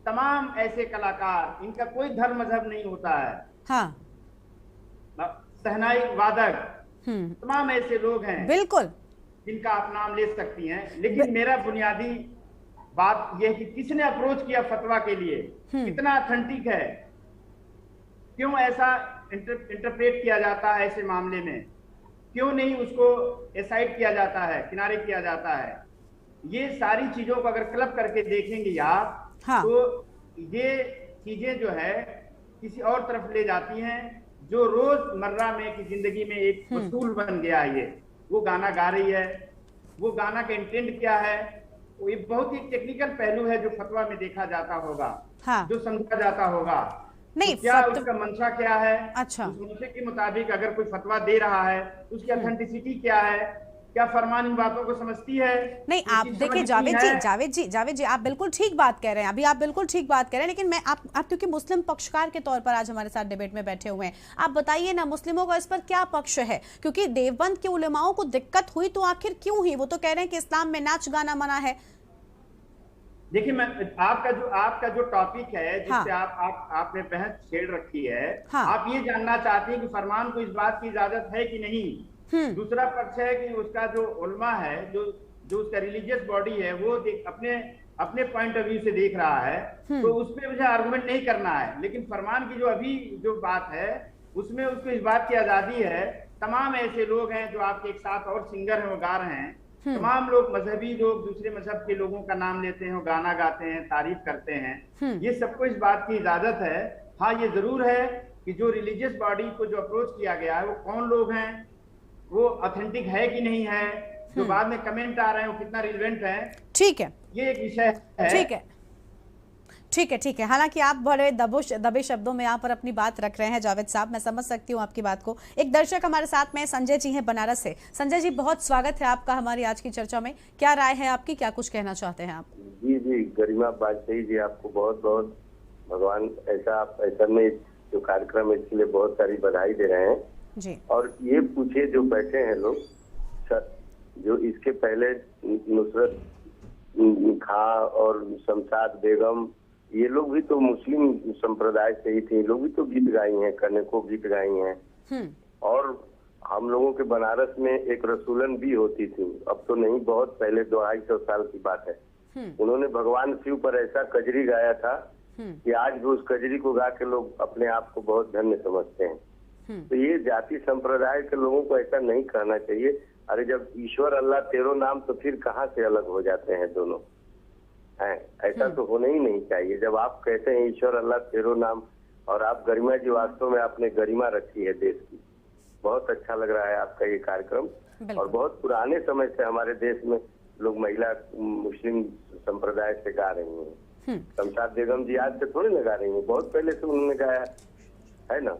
तमाम ऐसे कलाकार, इनका कोई धर्म मजहब नहीं होता है। हाँ। सहनाई वादक, तमाम ऐसे लोग हैं, बिल्कुल, जिनका आप नाम ले सकती हैं। लेकिन मेरा बुनियादी बात यह कि किसने अप्रोच किया फतवा के लिए, कितना ऑथेंटिक है, क्यों ऐसा इंटरप्रेट किया जाता है ऐसे मामले में, क्यों नहीं उसको एसाइड किया जाता है, किनारे किया जाता है। ये सारी चीजों को अगर क्लब करके देखेंगे आप, हाँ। तो ये चीजें जो है किसी और तरफ ले जाती हैं, जो रोजमर्रा में की जिंदगी में एक उसूल बन गया है। ये वो गाना गा रही है, वो गाना का इंटेंट क्या है, वो ये बहुत ही टेक्निकल पहलू है जो फतवा में देखा जाता होगा, हाँ। जो समझा जाता होगा। नहीं, तो क्या उसका मंशा क्या है? अच्छा, उस मंशे के मुताबिक अगर कोई फतवा दे रहा है, उसकी ऑथेंटिसिटी क्या है, क्या फरमान इन बातों को समझती है? नहीं, आप देखिए जावेद जी आप बिल्कुल ठीक बात कह रहे हैं, अभी आप बिल्कुल ठीक बात कह रहे हैं, लेकिन मैं आप क्योंकि मुस्लिम पक्षकार के तौर पर आज हमारे साथ डिबेट में बैठे हुए हैं, आप बताइए ना, मुस्लिमों का इस पर क्या पक्ष है? क्योंकि देवबंद के उलेमाओं को दिक्कत हुई तो आखिर क्यों हुई? वो तो कह रहे हैं कि इस्लाम में नाच गाना मना है। देखिए, मैं आपका जो टॉपिक है जिससे हाँ। आपने बहस छेड़ रखी है, हाँ। आप ये जानना चाहते हैं कि फरमान को इस बात की इजाजत है कि नहीं। दूसरा पक्ष है कि उसका जो उल्मा है, जो उसका रिलीजियस बॉडी है, वो अपने पॉइंट ऑफ व्यू से देख रहा है, तो उस पर मुझे आर्गुमेंट नहीं करना है। लेकिन फरमान की जो बात है, उसमें उसको इस बात की आजादी है। तमाम ऐसे लोग हैं जो आपके एक साथ और सिंगर हैं, वो गा रहे हैं, तमाम लोग, मजहबी लोग, दूसरे मजहब के लोगों का नाम लेते हैं, गाना गाते हैं, तारीफ करते हैं, ये सबको इस बात की इजाजत है। हाँ, ये जरूर है कि जो रिलीजियस बॉडी को जो अप्रोच किया गया है, वो कौन लोग हैं, वो ऑथेंटिक है कि नहीं है, जो बाद में कमेंट आ रहे हैं वो कितना रिलेवेंट है। ठीक है, ये एक विषय है। ठीक है। हालांकि आप बड़े दबे शब्दों में यहाँ पर अपनी बात रख रहे हैं जावेद साहब, मैं समझ सकती हूँ आपकी बात को। एक दर्शक हमारे साथ में संजय जी हैं बनारस से। संजय जी, बहुत स्वागत है आपका हमारी आज की चर्चा में। क्या राय है आपकी, क्या कुछ कहना चाहते हैं आप? जी, गरिमा बादशाही जी, आपको बहुत बहुत भगवान ऐसा में जो कार्यक्रम है इसके लिए बहुत सारी बधाई दे रहे हैं जी। और ये पूछे जो बैठे हैं लोग, जो इसके पहले नुसरत खां और शमशाद बेगम, ये लोग भी तो मुस्लिम संप्रदाय से ही थे, ये लोग भी तो गीत गाई हैं, कनेको गीत गाई हैं। और हम लोगों के बनारस में एक रसूलन भी होती थी, अब तो नहीं, बहुत पहले 250 साल की बात है। उन्होंने भगवान शिव पर ऐसा कजरी गाया था कि आज भी उस कजरी को गा के लोग अपने आप को बहुत धन्य समझते हैं। तो ये जाति संप्रदाय के लोगों को ऐसा नहीं कहना चाहिए। अरे जब ईश्वर अल्लाह तेरो नाम, तो फिर कहाँ से अलग हो जाते हैं दोनों? है, ऐसा तो होना ही नहीं चाहिए। जब आप कहते हैं ईश्वर अल्लाह तेरो नाम, और आप गरिमा जी, वास्तव में आपने गरिमा रखी है देश की, बहुत अच्छा लग रहा है आपका ये कार्यक्रम। और बहुत पुराने समय से हमारे देश में लोग महिला मुस्लिम संप्रदाय से गा रही हैं, शमशाद बेगम जी आज से थोड़ी लगा रही हैं, बहुत पहले से उन्होंने गाया है ना।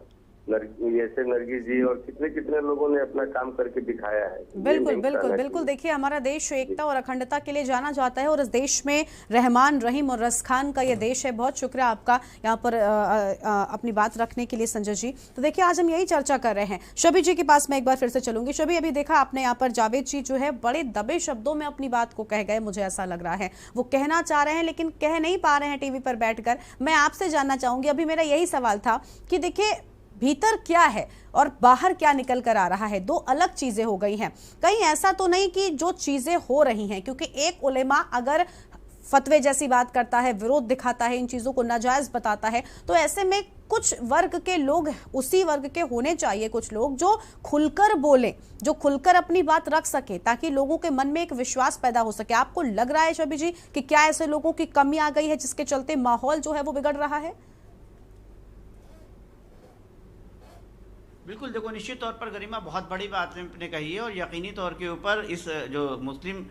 ऐसे नरगिस जी और कितने कितने लोगों ने अपना काम करके दिखाया है। बिल्कुल बिल्कुल बिल्कुल। देखिए, हमारा देश एकता और अखंडता के लिए जाना जाता है और इस देश में रहमान, रहीम और रसखान का ये देश है। बहुत शुक्रिया आपका यहाँ पर अपनी बात रखने के लिए संजय जी। तो देखिए, आज हम यही चर्चा कर रहे हैं। शबी जी के पास मैं एक बार फिर से चलूंगी। शबी, अभी देखा आपने यहाँ पर जावेद जी जो है बड़े दबे शब्दों में अपनी बात को कह गए, मुझे ऐसा लग रहा है वो कहना चाह रहे हैं लेकिन कह नहीं पा रहे हैं टीवी पर बैठकर। मैं आपसे जानना चाहूंगी, अभी मेरा यही सवाल था कि देखिए भीतर क्या है और बाहर क्या निकल कर आ रहा है, दो अलग चीजें हो गई हैं। कहीं ऐसा तो नहीं कि जो चीजें हो रही हैं, क्योंकि एक उलेमा अगर फतवे जैसी बात करता है, विरोध दिखाता है, इन चीजों को नाजायज बताता है, तो ऐसे में कुछ वर्ग के लोग, उसी वर्ग के होने चाहिए कुछ लोग जो खुलकर बोलें, जो खुलकर अपनी बात रख सके, ताकि लोगों के मन में एक विश्वास पैदा हो सके। आपको लग रहा है शबी जी कि क्या ऐसे लोगों की कमी आ गई है जिसके चलते माहौल जो है वो बिगड़ रहा है? बिल्कुल, देखो, निश्चित तौर पर गरिमा बहुत बड़ी बात आपने कही है और यकीनी तौर के ऊपर इस जो मुस्लिम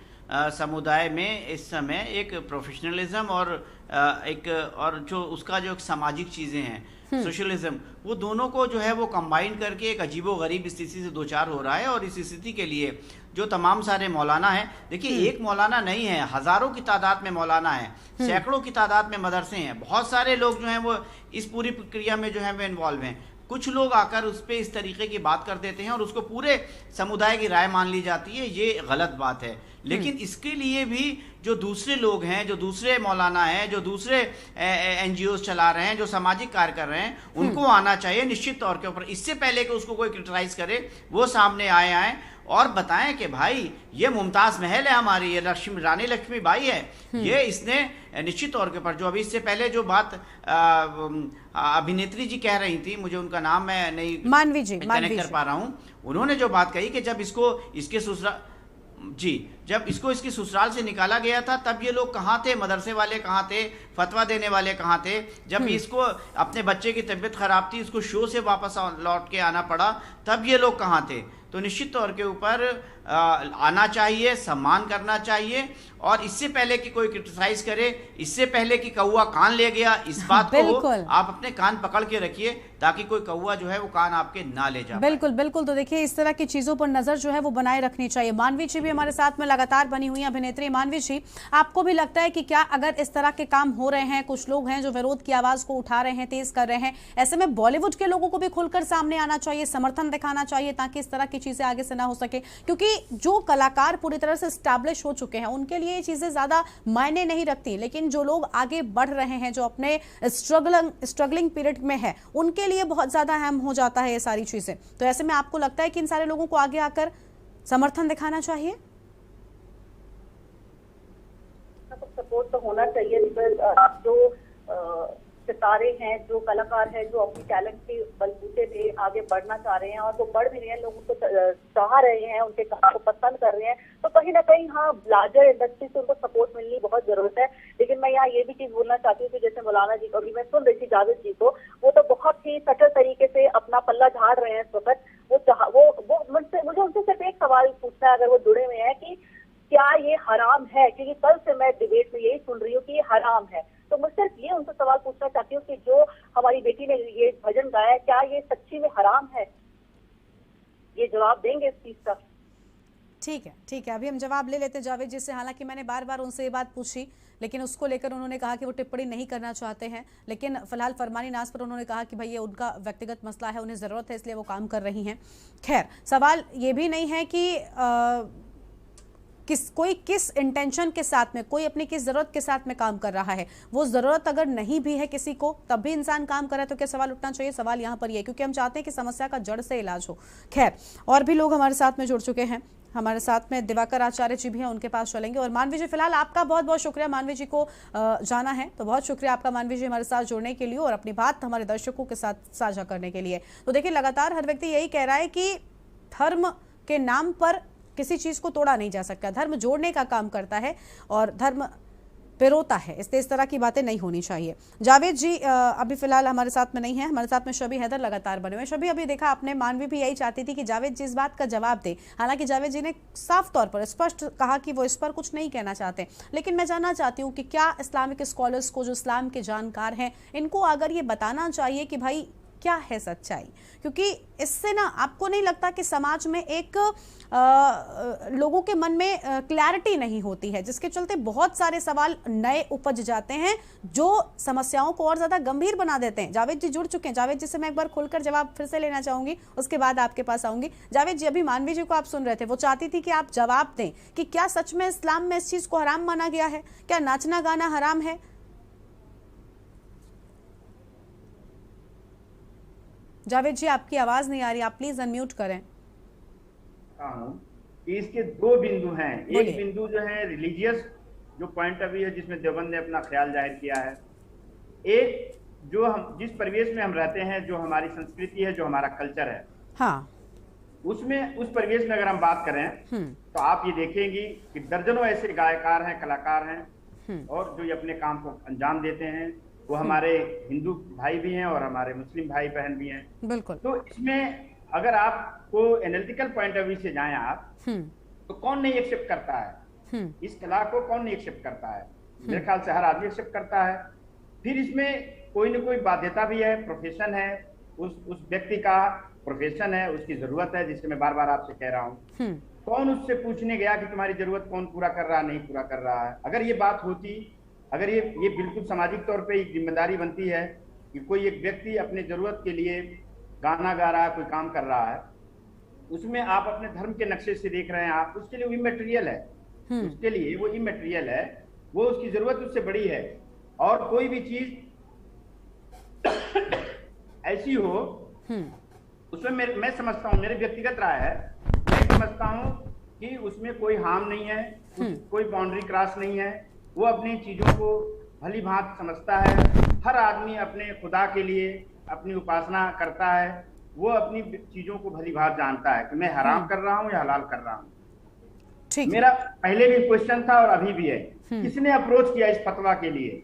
समुदाय में इस समय एक प्रोफेशनलिज्म और जो उसका जो सामाजिक चीज़ें हैं, सोशलिज्म, वो दोनों को जो है वो कंबाइन करके एक अजीबोगरीब स्थिति से दो चार हो रहा है। और इस स्थिति के लिए जो तमाम सारे मौलाना हैं, देखिए एक मौलाना नहीं है, हज़ारों की तादाद में मौलाना है, सैकड़ों की तादाद में मदरसे हैं, बहुत सारे लोग जो हैं वो इस पूरी प्रक्रिया में जो है वो इन्वॉल्व हैं। कुछ लोग आकर उस पर इस तरीके की बात कर देते हैं और उसको पूरे समुदाय की राय मान ली जाती है, ये गलत बात है। लेकिन इसके लिए भी जो दूसरे लोग हैं, जो दूसरे मौलाना हैं, जो दूसरे एनजीओज चला रहे हैं, जो सामाजिक कार्य कर रहे हैं, उनको आना चाहिए निश्चित तौर के ऊपर। इससे पहले कि उसको कोई क्रिटिसाइज करे, वो सामने आए और बताएं कि भाई ये मुमताज महल है हमारी, ये रानी लक्ष्मीबाई है, ये इसने निश्चित तौर के ऊपर जो अभी इससे पहले जो बात अभिनेत्री जी कह रही थी, मुझे उनका नाम मैं नहीं मानवी जी कनेक्ट कर पा रहा हूँ, उन्होंने जो बात कही कि जब इसको इसके ससुराल से निकाला गया था, तब ये लोग कहाँ थे, मदरसे वाले कहाँ थे, फतवा देने वाले कहाँ थे? जब इसको अपने बच्चे की तबीयत खराब थी, इसको शो से वापस लौट के आना पड़ा, तब ये लोग कहाँ थे? तो निश्चित तौर के ऊपर आना चाहिए, सम्मान करना चाहिए। और इससे पहले कि कोई क्रिटिसाइज करे, इससे पहले कि कौवा कान ले गया, इस बात को आप अपने कान पकड़ के रखिए, ताकि कोई कौवा जो है वो कान आपके ना ले जाए। बिल्कुल बिल्कुल। तो देखिए, इस तरह की चीजों पर नजर जो है वो बनाए रखनी चाहिए। मानवी जी भी हमारे साथ में लगातार बनी हुई अभिनेत्री। मानवी जी, आपको भी लगता है कि क्या अगर इस तरह के काम हो रहे हैं, कुछ लोग हैं जो विरोध की आवाज को उठा रहे हैं, तेज कर रहे हैं, ऐसे में बॉलीवुड के लोगों को भी खुलकर सामने आना चाहिए, समर्थन दिखाना चाहिए, ताकि इस तरह की चीजें आगे से ना हो सके? क्योंकि जो कलाकार पूरी तरह से स्टैब्लिश हो चुके हैं, उनके लिए ये चीजें ज्यादा मायने नहीं रखती, लेकिन जो लोग आगे बढ़ रहे हैं, जो अपने स्ट्रगलिंग पीरियड में है, उनके लिए बहुत ज्यादा अहम हो जाता है ये सारी चीजें। तो ऐसे में आपको लगता है कि इन सारे लोगों को आगे आकर समर्थन दिखाना चाहिए? सपोर्ट तो होना चाहिए, जो सितारे हैं, जो कलाकार हैं, जो अपनी टैलेंट के बलबूते पे आगे बढ़ना चाह रहे हैं और वो बढ़ भी रहे हैं, लोग उनको चाह रहे हैं, उनके काम को पसंद कर रहे हैं, तो कहीं ना कहीं हाँ, लार्जर इंडस्ट्री से उनको सपोर्ट मिलनी बहुत जरूरत है। लेकिन मैं यहाँ ये भी चीज बोलना चाहती हूँ कि जैसे मौलाना जी को, अभी मैं सुन रही थी जावेद जी को, वो तो बहुत ही सटल तरीके से अपना पल्ला झाड़ रहे हैं इस वक्त। वो मुझे उनसे सिर्फ एक सवाल पूछना है, अगर वो जुड़े हुए हैं, कि क्या ये हराम है? क्योंकि कल से मैं डिबेट में यही सुन रही हूँ कि ये हराम है। तो मैं सिर्फ ये उनसे सवाल पूछना चाहती हूँ कि जो हमारी बेटी ने ये भजन गाया, क्या ये सच्ची में हराम है? ये जवाब देंगे इस चीज का? ठीक है, अभी हम जवाब ले लेते हैं जावेद जी से। हालांकि मैंने बार बार उनसे ये बात पूछी, लेकिन उसको लेकर उन्होंने कहा कि वो टिप्पणी नहीं करना चाहते हैं। लेकिन फिलहाल फरमानी नाज पर उन्होंने कहा कि भाई ये उनका व्यक्तिगत मसला है, उन्हें ज़रूरत है इसलिए वो काम कर रही हैं। खैर, सवाल ये भी नहीं है कि कोई किस इंटेंशन के साथ में, कोई अपनी किस जरूरत के साथ में काम कर रहा है। वो जरूरत अगर नहीं भी है किसी को, तब भी इंसान काम करे तो क्या सवाल उठना चाहिए? सवाल यहाँ पर ये, क्योंकि हम चाहते हैं कि समस्या का जड़ से इलाज हो। खैर, और भी लोग हमारे साथ में जुड़ चुके हैं। हमारे साथ में दिवाकर आचार्य जी भी हैं, उनके पास चलेंगे। और मानवी जी, फिलहाल आपका बहुत बहुत शुक्रिया, मानवी जी को जाना है तो बहुत शुक्रिया आपका मानवी जी हमारे साथ जुड़ने के लिए और अपनी बात हमारे दर्शकों के साथ साझा करने के लिए। तो देखिए, लगातार हर व्यक्ति यही कह रहा है कि धर्म के नाम पर किसी चीज को तोड़ा नहीं जा सकता, धर्म जोड़ने का काम करता है और धर्म पिरोता है, इसलिए इस तरह की बातें नहीं होनी चाहिए। जावेद जी अभी फिलहाल हमारे साथ में नहीं है, हमारे साथ में शबी हैदर लगातार बने हुए। शबी, अभी देखा आपने, मानवी भी यही चाहती थी कि जावेद जी इस बात का जवाब दे। हालांकि जावेद जी ने साफ तौर पर स्पष्ट कहा कि वो इस पर कुछ नहीं कहना चाहते, लेकिन मैं जानना चाहती हूँ कि क्या इस्लामिक स्कॉलर्स को, जो इस्लाम के जानकार हैं, इनको अगर ये बताना चाहिए कि भाई क्या है सच्चाई, क्योंकि इससे ना आपको नहीं लगता कि समाज में एक लोगों के मन में क्लैरिटी नहीं होती है, जिसके चलते बहुत सारे सवाल नए उपज जाते हैं जो समस्याओं को और ज्यादा गंभीर बना देते हैं। जावेद जी जुड़ चुके हैं, जावेद जी से मैं एक बार खुलकर जवाब फिर से लेना चाहूंगी, उसके बाद आपके पास आऊंगी। जावेद जी, अभी मानवी जी को आप सुन रहे थे, वो चाहती थी कि आप जवाब दें कि क्या सच में इस्लाम में इस चीज को हराम माना गया है, क्या नाचना गाना हराम है? जावेद जी, आपकी आवाज नहीं आ रही, आप प्लीज अनम्यूट करें। इसके दो बिंदु हैं। एक बिंदु जो है रिलीजियस जो पॉइंट ऑफ व्यू है, जिसमें देवबंद ने अपना ख्याल जाहिर किया है। एक जो हम जिस परिवेश में हम रहते हैं, जो हमारी संस्कृति है, जो हमारा कल्चर है, हाँ, उसमें उस परिवेश में अगर हम बात करें तो आप ये देखेंगी कि दर्जनों ऐसे गायकार हैं, कलाकार हैं, और जो ये अपने काम को अंजाम देते हैं, वो हमारे हिंदू भाई भी हैं और हमारे मुस्लिम भाई बहन भी हैं। बिल्कुल। तो इसमें अगर आपको एनालिटिकल पॉइंट ऑफ व्यू से जाएं आप, तो कौन नहीं एक्सेप्ट करता है इस कला को? कौन नहीं एक्सेप्ट करता है? मेरे ख्याल से हर आदमी एक्सेप्ट करता है। फिर इसमें कोई न कोई बाध्यता भी है, प्रोफेशन है, उस व्यक्ति का प्रोफेशन है, उसकी जरूरत है, जिससे मैं बार बार आपसे कह रहा हूँ। कौन उससे पूछने गया कि तुम्हारी जरूरत कौन पूरा कर रहा है, नहीं पूरा कर रहा है? अगर ये बात होती, अगर ये बिल्कुल सामाजिक तौर पे एक जिम्मेदारी बनती है कि कोई एक व्यक्ति अपने जरूरत के लिए गाना गा रहा है, कोई काम कर रहा है, उसमें आप अपने धर्म के नक्शे से देख रहे हैं, आप उसके लिए वो इमैटेरियल है, उसके लिए वो इमैटेरियल है, वो उसकी जरूरत उससे बड़ी है। और कोई भी चीज ऐसी हो उसमें मैं समझता हूँ, मेरी व्यक्तिगत राय है, मैं समझता हूँ कि उसमें कोई हार्म नहीं है, कोई बाउंड्री क्रॉस नहीं है। वो अपनी चीजों को भली भांति समझता है। हर आदमी अपने खुदा के लिए अपनी उपासना करता है, वो अपनी चीजों को भली भांति जानता है कि मैं हराम कर रहा हूँ या हलाल कर रहा हूँ। मेरा पहले भी क्वेश्चन था और अभी भी है, किसने अप्रोच किया इस फतवा के लिए?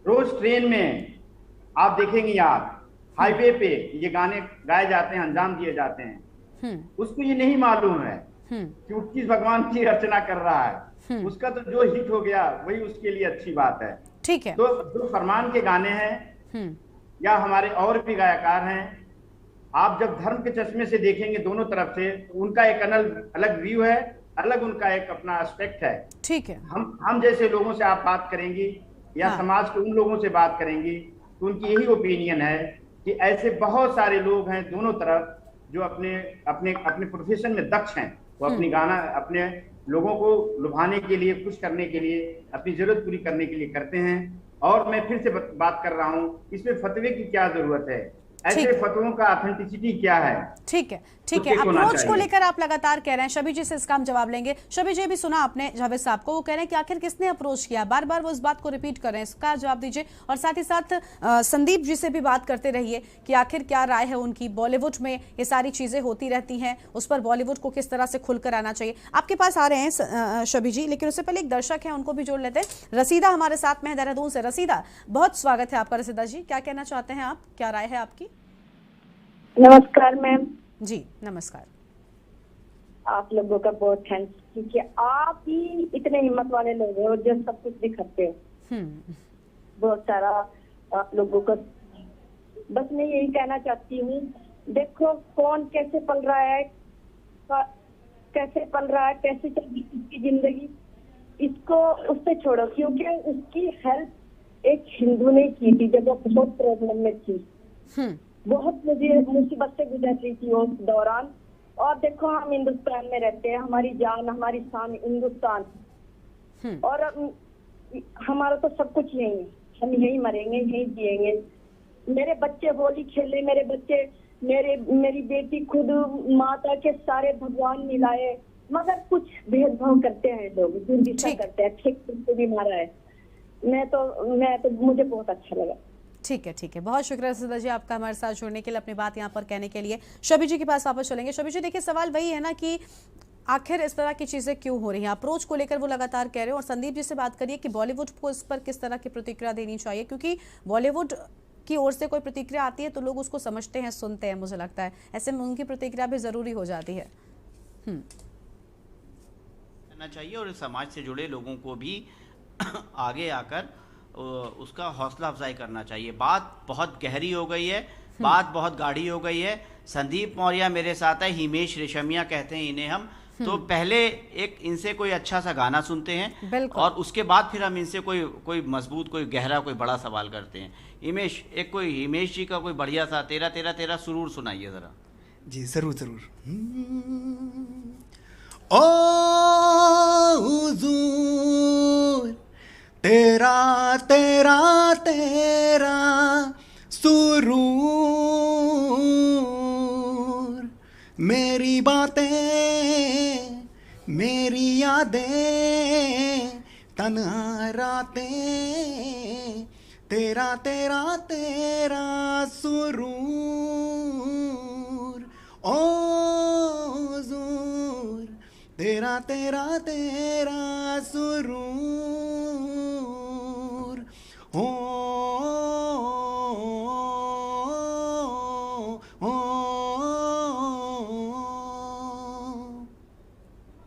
रोज ट्रेन में आप देखेंगे, आप हाईवे पे ये गाने गाए जाते हैं, अंजाम दिए जाते हैं, उसको ये नहीं मालूम है कि वो किस भगवान की अर्चना कर रहा है। उसका तो जो हिट हो गया वही उसके लिए अच्छी बात है। ठीक है। तो जो फरमान के गाने हैं या हमारे और भी गायकार हैं, आप जब धर्म के चश्मे से देखेंगे दोनों तरफ से, उनका एक अलग व्यू है, अलग उनका एक अपना एस्पेक्ट है। ठीक है। हम जैसे लोगों से आप बात करेंगी या समाज के उन लोगों से बात करेंगी, तो उनकी यही ओपिनियन है कि ऐसे बहुत सारे लोग हैं दोनों तरफ जो अपने अपने अपने प्रोफेशन में दक्ष हैं। वो अपनी गाना अपने लोगों को लुभाने के लिए, खुश करने के लिए, अपनी जरूरत पूरी करने के लिए करते हैं। और मैं फिर से बात कर रहा हूँ, इसमें फतवे की क्या जरूरत है? ऐसे फतवों का ऑथेंटिसिटी क्या है? ठीक है, ठीक है। अप्रोच को लेकर आप लगातार कह रहे हैं, शबी जी से इसका हम जवाब लेंगे। शबी जी, भी सुना आपने जावेद साहब को, वो कह रहे हैं कि आखिर किसने अप्रोच किया, बार बार वो इस बात को रिपीट कर रहे हैं, इसका जवाब दीजिए। और साथ ही साथ संदीप जी से भी बात करते रहिए कि आखिर क्या राय है उनकी। बॉलीवुड में ये सारी चीजें होती रहती हैं, उस पर बॉलीवुड को किस तरह से खुलकर आना चाहिए। आपके पास आ रहे हैं शबी जी, लेकिन उससे पहले एक दर्शक है, उनको भी जोड़ लेते हैं। रसीदा हमारे साथ में है देहरादून से। रसीदा, बहुत स्वागत है आपका। रसीदा जी, क्या कहना चाहते हैं आप, क्या राय है आपकी? नमस्कार मैम। जी नमस्कार। आप लोगों का बहुत थैंक्स, क्योंकि आप ही इतने हिम्मत वाले लोग हैं और जो सब कुछ दिखाते हो। बहुत सारा आप लोगों का, बस मैं यही कहना चाहती हूँ, देखो कौन कैसे पल रहा है, कैसे पल रहा है, कैसे चल रही उसकी जिंदगी, इसको उससे छोड़ो, क्योंकि उसकी हेल्प एक हिंदू ने की थी जब वो बहुत प्रॉब्लम में थी, बहुत मुझे मुसीबत से गुजर रही थी उस दौरान। और देखो हम हिंदुस्तान में रहते हैं, हमारी जान हमारी शान हिंदुस्तान, और हमारा तो सब कुछ यही है, हम यही मरेंगे, यही जिएंगे। मेरे बच्चे होली खेले, मेरे बच्चे, मेरी बेटी खुद माता के सारे भगवान मिलाए, मगर कुछ भेदभाव करते हैं लोग, दुर्दिशा करते हैं, ठीक भी मारा है। मैं तो मुझे बहुत अच्छा लगा। ठीक है, ठीक है, बहुत शुक्रिया रसीदा जी आपका हमारे साथ जुड़ने के लिए, अपनी बात यहाँ पर कहने के लिए। शबी जी के पास वापस चलेंगे। शबी जी, देखिए सवाल वही है ना कि आखिर इस तरह की चीजें क्यों हो रही हैं? अप्रोच को लेकर वो लगातार कह रहे हैं। और संदीप जी से बात करिए कि बॉलीवुड को इस पर किस तरह की प्रतिक्रिया देनी चाहिए, क्योंकि बॉलीवुड की ओर से कोई प्रतिक्रिया आती है तो लोग उसको समझते हैं, सुनते हैं। मुझे लगता है ऐसे में उनकी प्रतिक्रिया भी जरूरी हो जाती है। करना चाहिए और समाज से जुड़े लोगों को भी आगे आकर उसका हौसला अफजाई करना चाहिए। बात बहुत गहरी हो गई है, बात बहुत गाढ़ी हो गई है। संदीप मौर्य मेरे साथ है, हिमेश रेशमिया कहते हैं इन्हें हम। तो पहले एक इनसे कोई अच्छा सा गाना सुनते हैं और उसके बाद फिर हम इनसे कोई मजबूत, कोई गहरा, कोई बड़ा सवाल करते हैं। हिमेश जी का कोई बढ़िया सा तेरा तेरा तेरा सुरूर सुनाइए जरा। जी जरूर जरूर। ओ हुजूर तेरा तेरा तेरा सुरूर, मेरी बातें मेरी यादें तन्हा रातें, तेरा तेरा तेरा सुरूर। ओ हुजूर तेरा तेरा तेरा सुरूर। ओ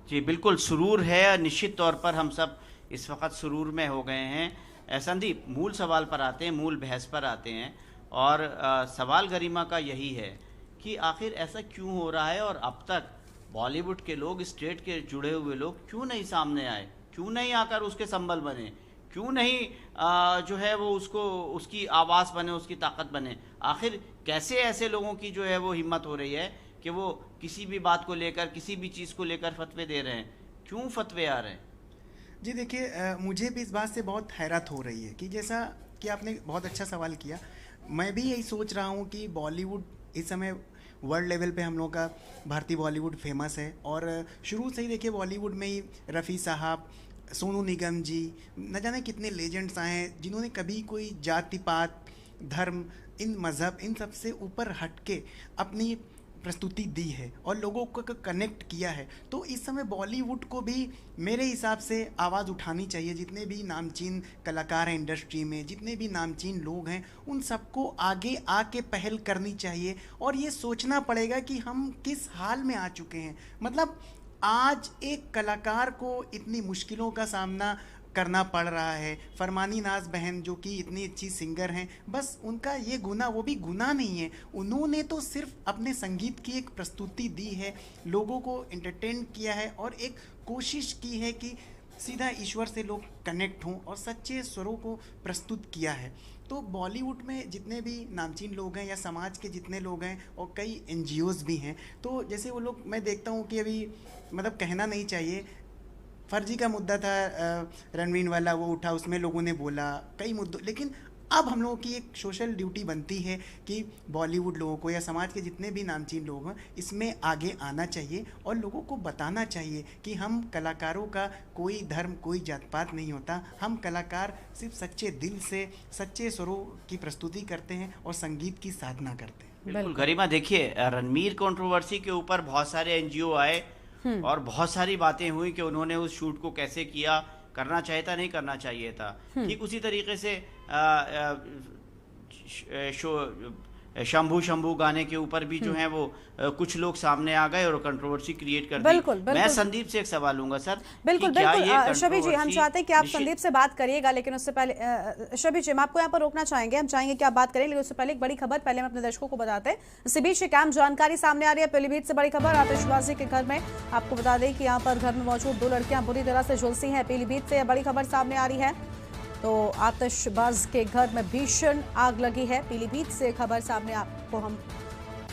जी बिल्कुल सुरूर है। निश्चित तौर पर हम सब इस वक्त सुरूर में हो गए हैं। संदीप, मूल सवाल पर आते हैं, मूल बहस पर आते हैं। और सवाल गरिमा का यही है कि आखिर ऐसा क्यों हो रहा है और अब तक बॉलीवुड के लोग, स्टेट के जुड़े हुए लोग क्यों नहीं सामने आए, क्यों नहीं आकर उसके संबल बने, क्यों नहीं जो है वो उसकी आवाज़ बने, उसकी ताकत बने। आखिर कैसे ऐसे लोगों की जो है वो हिम्मत हो रही है कि वो किसी भी बात को लेकर, किसी भी चीज़ को लेकर फतवे दे रहे हैं? क्यों फतवे आ रहे हैं? जी देखिए, मुझे भी इस बात से बहुत हैरत हो रही है कि जैसा कि आपने बहुत अच्छा सवाल किया, मैं भी यही सोच रहा हूँ कि बॉलीवुड इस समय वर्ल्ड लेवल पे हम लोग का भारतीय बॉलीवुड फेमस है। और शुरू से ही देखिए बॉलीवुड में ही रफ़ी साहब, सोनू निगम जी, न जाने कितने लेजेंड्स आए हैं जिन्होंने कभी कोई जाति पात, धर्म, इन मज़हब, इन सब से ऊपर हट के अपनी प्रस्तुति दी है और लोगों को कनेक्ट किया है। तो इस समय बॉलीवुड को भी मेरे हिसाब से आवाज़ उठानी चाहिए। जितने भी नामचीन कलाकार हैं इंडस्ट्री में, जितने भी नामचीन लोग हैं, उन सबको आगे आके पहल करनी चाहिए और ये सोचना पड़ेगा कि हम किस हाल में आ चुके हैं। मतलब आज एक कलाकार को इतनी मुश्किलों का सामना करना पड़ रहा है। फरमानी नाज बहन जो कि इतनी अच्छी सिंगर हैं, बस उनका ये गुनाह, वो भी गुनाह नहीं है, उन्होंने तो सिर्फ अपने संगीत की एक प्रस्तुति दी है, लोगों को एंटरटेन किया है और एक कोशिश की है कि सीधा ईश्वर से लोग कनेक्ट हों और सच्चे स्वरों को प्रस्तुत किया है। तो बॉलीवुड में जितने भी नामचीन लोग हैं या समाज के जितने लोग हैं और कई NGOs भी हैं, तो जैसे वो लोग, मैं देखता हूँ कि अभी मतलब कहना नहीं चाहिए, फर्जी का मुद्दा था रणवीर वाला, वो उठा, उसमें लोगों ने बोला कई मुद्दों, लेकिन अब हम लोगों की एक सोशल ड्यूटी बनती है कि बॉलीवुड लोगों को या समाज के जितने भी नामचीन लोग हैं इसमें आगे आना चाहिए और लोगों को बताना चाहिए कि हम कलाकारों का कोई धर्म, कोई जात पात नहीं होता। हम कलाकार सिर्फ सच्चे दिल से सच्चे स्वरों की प्रस्तुति करते हैं और संगीत की साधना करते हैं। बिल्कुल गरिमा, देखिए रणवीर कंट्रोवर्सी के ऊपर बहुत सारे NGO आए और बहुत सारी बातें हुई कि उन्होंने उस शूट को कैसे किया, करना चाहिए था, नहीं करना चाहिए था। ठीक उसी तरीके से शंभू गाने के ऊपर भी जो है वो कुछ लोग सामने आ गए और कंट्रोवर्सी क्रिएट कर दी। मैं संदीप से एक सवाल लूंगा सर। बिल्कुल बिल्कुल शबी जी, हम चाहते हैं कि आप संदीप से बात करिएगा, लेकिन उससे पहले शबी जी, हम आपको यहाँ पर रोकना चाहेंगे, हम चाहेंगे कि आप बात करें, लेकिन उससे पहले एक बड़ी खबर पहले हम अपने दर्शकों को बताते हैं। इसी बीच एक अहम जानकारी सामने आ रही है पीलीभीत से। बड़ी खबर, आतिशबाजी के घर में, आपको बता दें कि यहाँ पर घर में मौजूद 2 लड़कियां बुरी तरह से झुलसी हैं। पीलीभीत से बड़ी खबर सामने आ रही है। तो आतिशबाज के घर में भीषण आग लगी है। पीलीभीत से खबर सामने आपको हम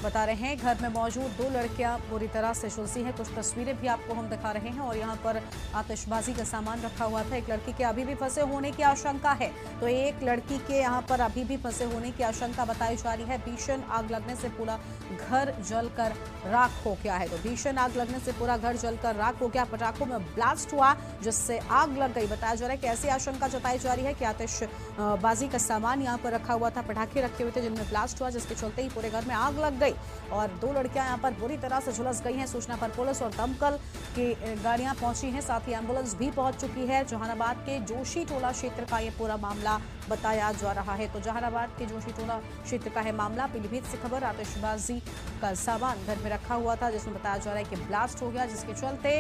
बता रहे हैं। घर में मौजूद 2 लड़कियां बुरी तरह से झुलसी हैं। कुछ तस्वीरें भी आपको हम दिखा रहे हैं और यहाँ पर आतिशबाजी का सामान रखा हुआ था। एक लड़की के अभी भी फंसे होने की आशंका है, तो एक लड़की के यहाँ पर अभी भी फंसे होने की आशंका बताई जा रही है। भीषण आग लगने से पूरा घर जलकर राख हो गया है। तो भीषण आग लगने से पूरा घर जलकर राख हो गया। पटाखों में ब्लास्ट हुआ जिससे आग लग गई। बताया जा रहा है कि ऐसी आशंका जताई जा रही है कि आतिशबाजी का सामान यहाँ पर रखा हुआ था, पटाखे रखे हुए थे जिनमें ब्लास्ट हुआ, जिसके चलते ही पूरे घर में आग लग गई। गई और 2 लड़कियां यहां पर बुरी तरह से झुलस गई हैं। सूचना पर पुलिस और दमकल की गाड़ियां पहुंची हैं, साथ ही एम्बुलेंस भी पहुंच चुकी है। जहानाबाद के जोशी टोला क्षेत्र का ये पूरा मामला बताया जा रहा है। तो जहानाबाद के जोशी टोला क्षेत्र का है मामला। पीलीभीत से खबर, आतिशबाजी का सामान घर में रखा हुआ था जिसमें बताया जा रहा है कि ब्लास्ट हो गया, जिसके चलते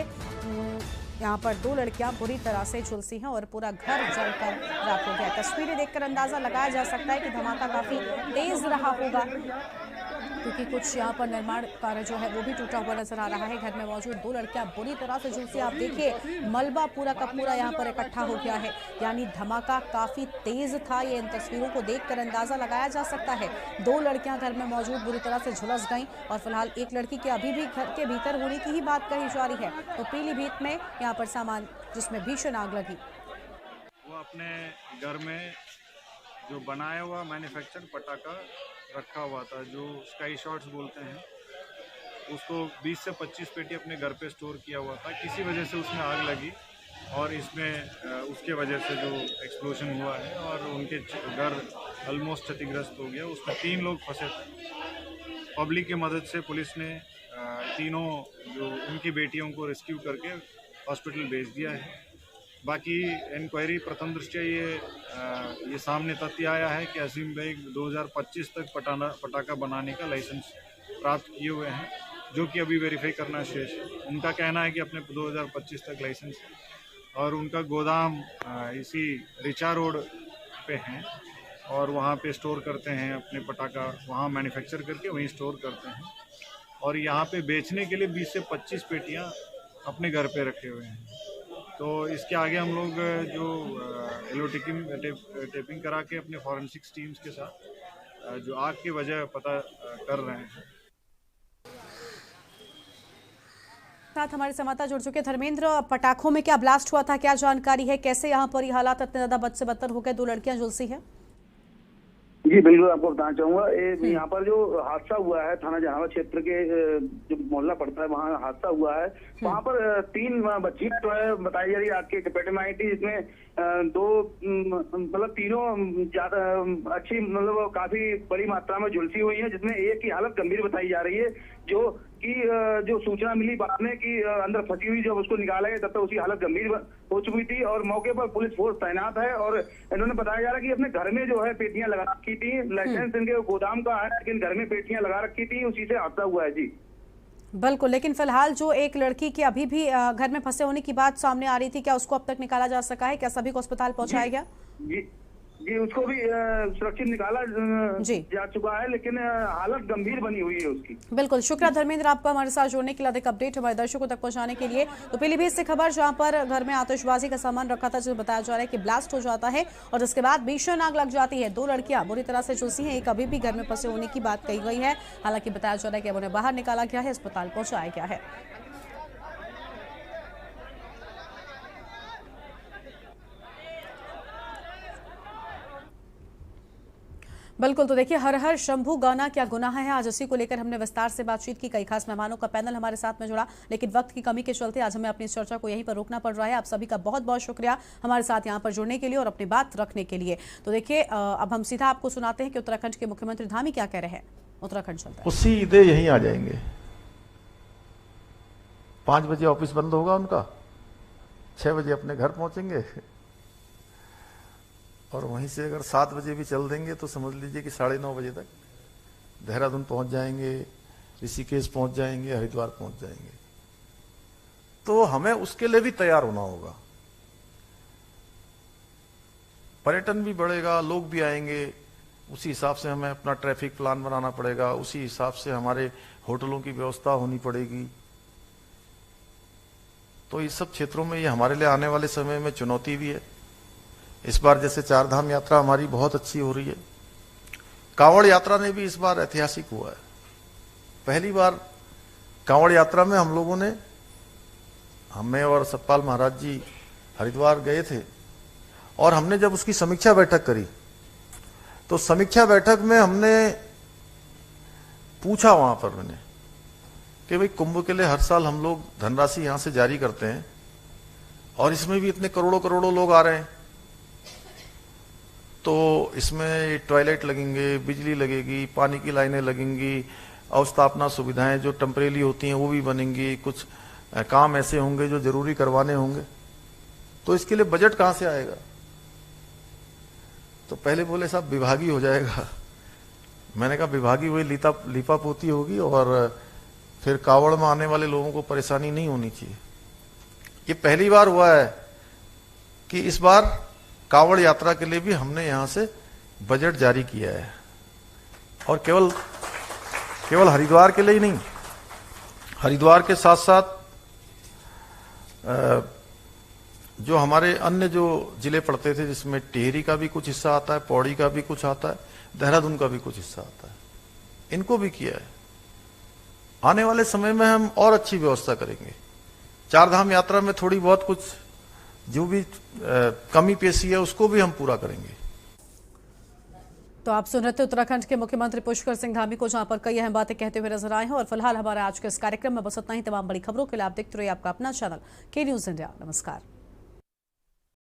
यहाँ पर 2 लड़कियां बुरी तरह से झुलसी हैं और पूरा घर जलकर राख हो गया। तस्वीरें देखकर अंदाजा लगाया जा सकता है कि धमाका काफी तेज रहा होगा, क्योंकि कुछ यहाँ पर निर्माण कार्य जो है वो भी टूटा हुआ नजर आ रहा है। घर में मौजूद 2 लड़कियां बुरी तरह से झुलसी। आप देखिए मलबा पूरा का पूरा यहाँ पर इकट्ठा हो गया है, यानी धमाका काफी तेज था। ये इन तस्वीरों को देखकर अंदाजा लगाया जा सकता है। 2 लड़कियां घर में मौजूद बुरी तरह से झुलस गईं और फिलहाल एक लड़की के अभी भी घर के भीतर होने की ही बात कही जा रही है। तो पीलीभीत में यहाँ पर सामान जिसमें भीषण आग लगी, वो अपने घर में जो बनाया हुआ मैन्युफैक्चर पटाखा रखा हुआ था, जो स्काई शॉट्स बोलते हैं, उसको 20 से 25 पेटी अपने घर पे स्टोर किया हुआ था। किसी वजह से उसमें आग लगी और इसमें उसके वजह से जो एक्सप्लोजन हुआ है और उनके घर ऑलमोस्ट क्षतिग्रस्त हो गया। उसमें 3 लोग फंसे थे। पब्लिक की मदद से पुलिस ने तीनों जो उनकी बेटियों को रेस्क्यू करके हॉस्पिटल भेज दिया है। बाकी इंक्वायरी प्रथम दृष्टया ये सामने तथ्य आया है कि असीम बेग 2025 तक पटाखा बनाने का लाइसेंस प्राप्त किए हुए हैं, जो कि अभी वेरीफाई करना शेष है। उनका कहना है कि अपने 2025 तक लाइसेंस है और उनका गोदाम इसी रिचा रोड पे है और वहाँ पे स्टोर करते हैं अपने पटाखा, वहाँ मैन्युफैक्चर करके वहीं स्टोर करते हैं और यहाँ पे बेचने के लिए 20 से 25 पेटियाँ अपने घर पे रखे हुए हैं। तो इसके आगे हम लोग जो एलो टेपिंग करा के अपने फॉरेंसिक्स टीम्स के साथ जो आग की वजह पता कर रहे हैं। साथ हमारे संवाददाता जुड़ चुके धर्मेंद्र, पटाखों में क्या ब्लास्ट हुआ था, क्या जानकारी है, कैसे यहाँ पर ये हालात इतने ज्यादा बद से बदतर हो गए, 2 लड़कियां झुलसी है? जी बिल्कुल, आपको बताना चाहूंगा यहाँ पर जो हादसा हुआ है थाना जहानाबाद क्षेत्र के जो मोहल्ला पड़ता है वहाँ हादसा हुआ है। वहाँ पर 3 बच्चियां जो है बताई जा रही है आग के चपेट में आई थी, जिसमें 2 मतलब तीनों ज्यादा अच्छी मतलब काफी बड़ी मात्रा में झुलसी हुई है, जिसमें एक की हालत गंभीर बताई जा रही है। जो सूचना मिली बाद में कि अंदर फंसी हुई जब उसको निकाला गया तब तक उसकी हालत गंभीर हो चुकी थी और मौके पर पुलिस फोर्स तैनात है और इन्होंने बताया जा रहा है कि अपने घर में जो है पेटियां लगा रखी थी, लाइसेंस इनके गोदाम का है लेकिन घर में पेटियां लगा रखी थी, उसी से हादसा हुआ है। जी बिल्कुल, लेकिन फिलहाल जो एक लड़की की अभी भी घर में फंसे होने की बात सामने आ रही थी, क्या उसको अब तक निकाला जा सका है? क्या सभी को अस्पताल पहुंचाया गया? जी उसको भी सुरक्षित निकाला जा चुका है, लेकिन हालत गंभीर बनी हुई है उसकी। बिल्कुल, शुक्रिया धर्मेंद्र आपका हमारे साथ जुड़ने के लिए, अधिक अपडेट हमारे दर्शकों तक पहुंचाने के लिए। तो पीलीभीत से खबर, जहां पर घर में आतिशबाजी का सामान रखा था, जिसे बताया जा रहा है कि ब्लास्ट हो जाता है और जिसके बाद भीषण आग लग जाती है। 2 लड़कियां बुरी तरह से झुलसी हैं, एक अभी भी घर में फंसे होने की बात कही गई है। हालांकि बताया जा रहा है कि अब उन्हें बाहर निकाला गया है, अस्पताल पहुंचाया गया है। बिल्कुल, तो देखिए हर हर शंभू गाना क्या गुनाह है, आज इसी को लेकर हमने विस्तार से बातचीत की। कई खास मेहमानों का पैनल हमारे साथ में जुड़ा, लेकिन वक्त की कमी के चलते आज हमें अपनी चर्चा को यहीं पर रोकना पड़ रहा है। आप सभी का बहुत बहुत शुक्रिया हमारे साथ यहाँ पर जुड़ने के लिए और अपनी बात रखने के लिए। तो देखिए अब हम सीधा आपको सुनाते हैं कि उत्तराखंड के मुख्यमंत्री धामी क्या कह रहे हैं। उत्तराखंड चलता है, सीधे यहीं आ जाएंगे, 5 बजे ऑफिस बंद होगा उनका, 6 बजे अपने घर पहुंचेंगे और वहीं से अगर 7 बजे भी चल देंगे तो समझ लीजिए कि 9:30 बजे तक देहरादून पहुंच जाएंगे, ऋषिकेश पहुंच जाएंगे, हरिद्वार पहुंच जाएंगे। तो हमें उसके लिए भी तैयार होना होगा। पर्यटन भी बढ़ेगा, लोग भी आएंगे, उसी हिसाब से हमें अपना ट्रैफिक प्लान बनाना पड़ेगा, उसी हिसाब से हमारे होटलों की व्यवस्था होनी पड़ेगी। तो इस सब क्षेत्रों में ये हमारे लिए आने वाले समय में चुनौती भी है। इस बार जैसे 4 धाम यात्रा हमारी बहुत अच्छी हो रही है, कांवड़ यात्रा ने भी इस बार ऐतिहासिक हुआ है। पहली बार कांवड़ यात्रा में हम लोगों ने, हमें और सतपाल महाराज जी हरिद्वार गए थे और हमने जब उसकी समीक्षा बैठक करी तो समीक्षा बैठक में हमने पूछा वहां पर मैंने कि भाई कुंभ के लिए हर साल हम लोग धनराशि यहां से जारी करते हैं और इसमें भी इतने करोड़ों करोड़ों लोग आ रहे हैं, तो इसमें टॉयलेट लगेंगे, बिजली लगेगी, पानी की लाइनें लगेंगी अवस्थापना सुविधाएं जो टेम्परेरी होती हैं वो भी बनेंगी, कुछ काम ऐसे होंगे जो जरूरी करवाने होंगे। तो इसके लिए बजट कहां से आएगा? तो पहले बोले साहब विभागीय हो जाएगा। मैंने कहा विभागीय वही लीपा पोती होगी और फिर कावड़ में आने वाले लोगों को परेशानी नहीं होनी चाहिए। ये पहली बार हुआ है कि इस बार कावड़ यात्रा के लिए भी हमने यहां से बजट जारी किया है, और केवल हरिद्वार के लिए ही नहीं, हरिद्वार के साथ साथ जो हमारे अन्य जो जिले पड़ते थे जिसमें टिहरी का भी कुछ हिस्सा आता है, पौड़ी का भी कुछ आता है, देहरादून का भी कुछ हिस्सा आता है, इनको भी किया है। आने वाले समय में हम और अच्छी व्यवस्था करेंगे। चार धाम यात्रा में थोड़ी बहुत कुछ जो भी कमी पेशी है उसको भी हम पूरा करेंगे। तो आप सुन रहे थे उत्तराखंड के मुख्यमंत्री पुष्कर सिंह धामी को, जहां पर कई अहम बातें कहते हुए नजर आए हैं। और फिलहाल हमारे आज के इस कार्यक्रम में बस इतना ही। तमाम बड़ी खबरों के लिए आप देखते रहिए आपका अपना चैनल के न्यूज इंडिया। नमस्कार।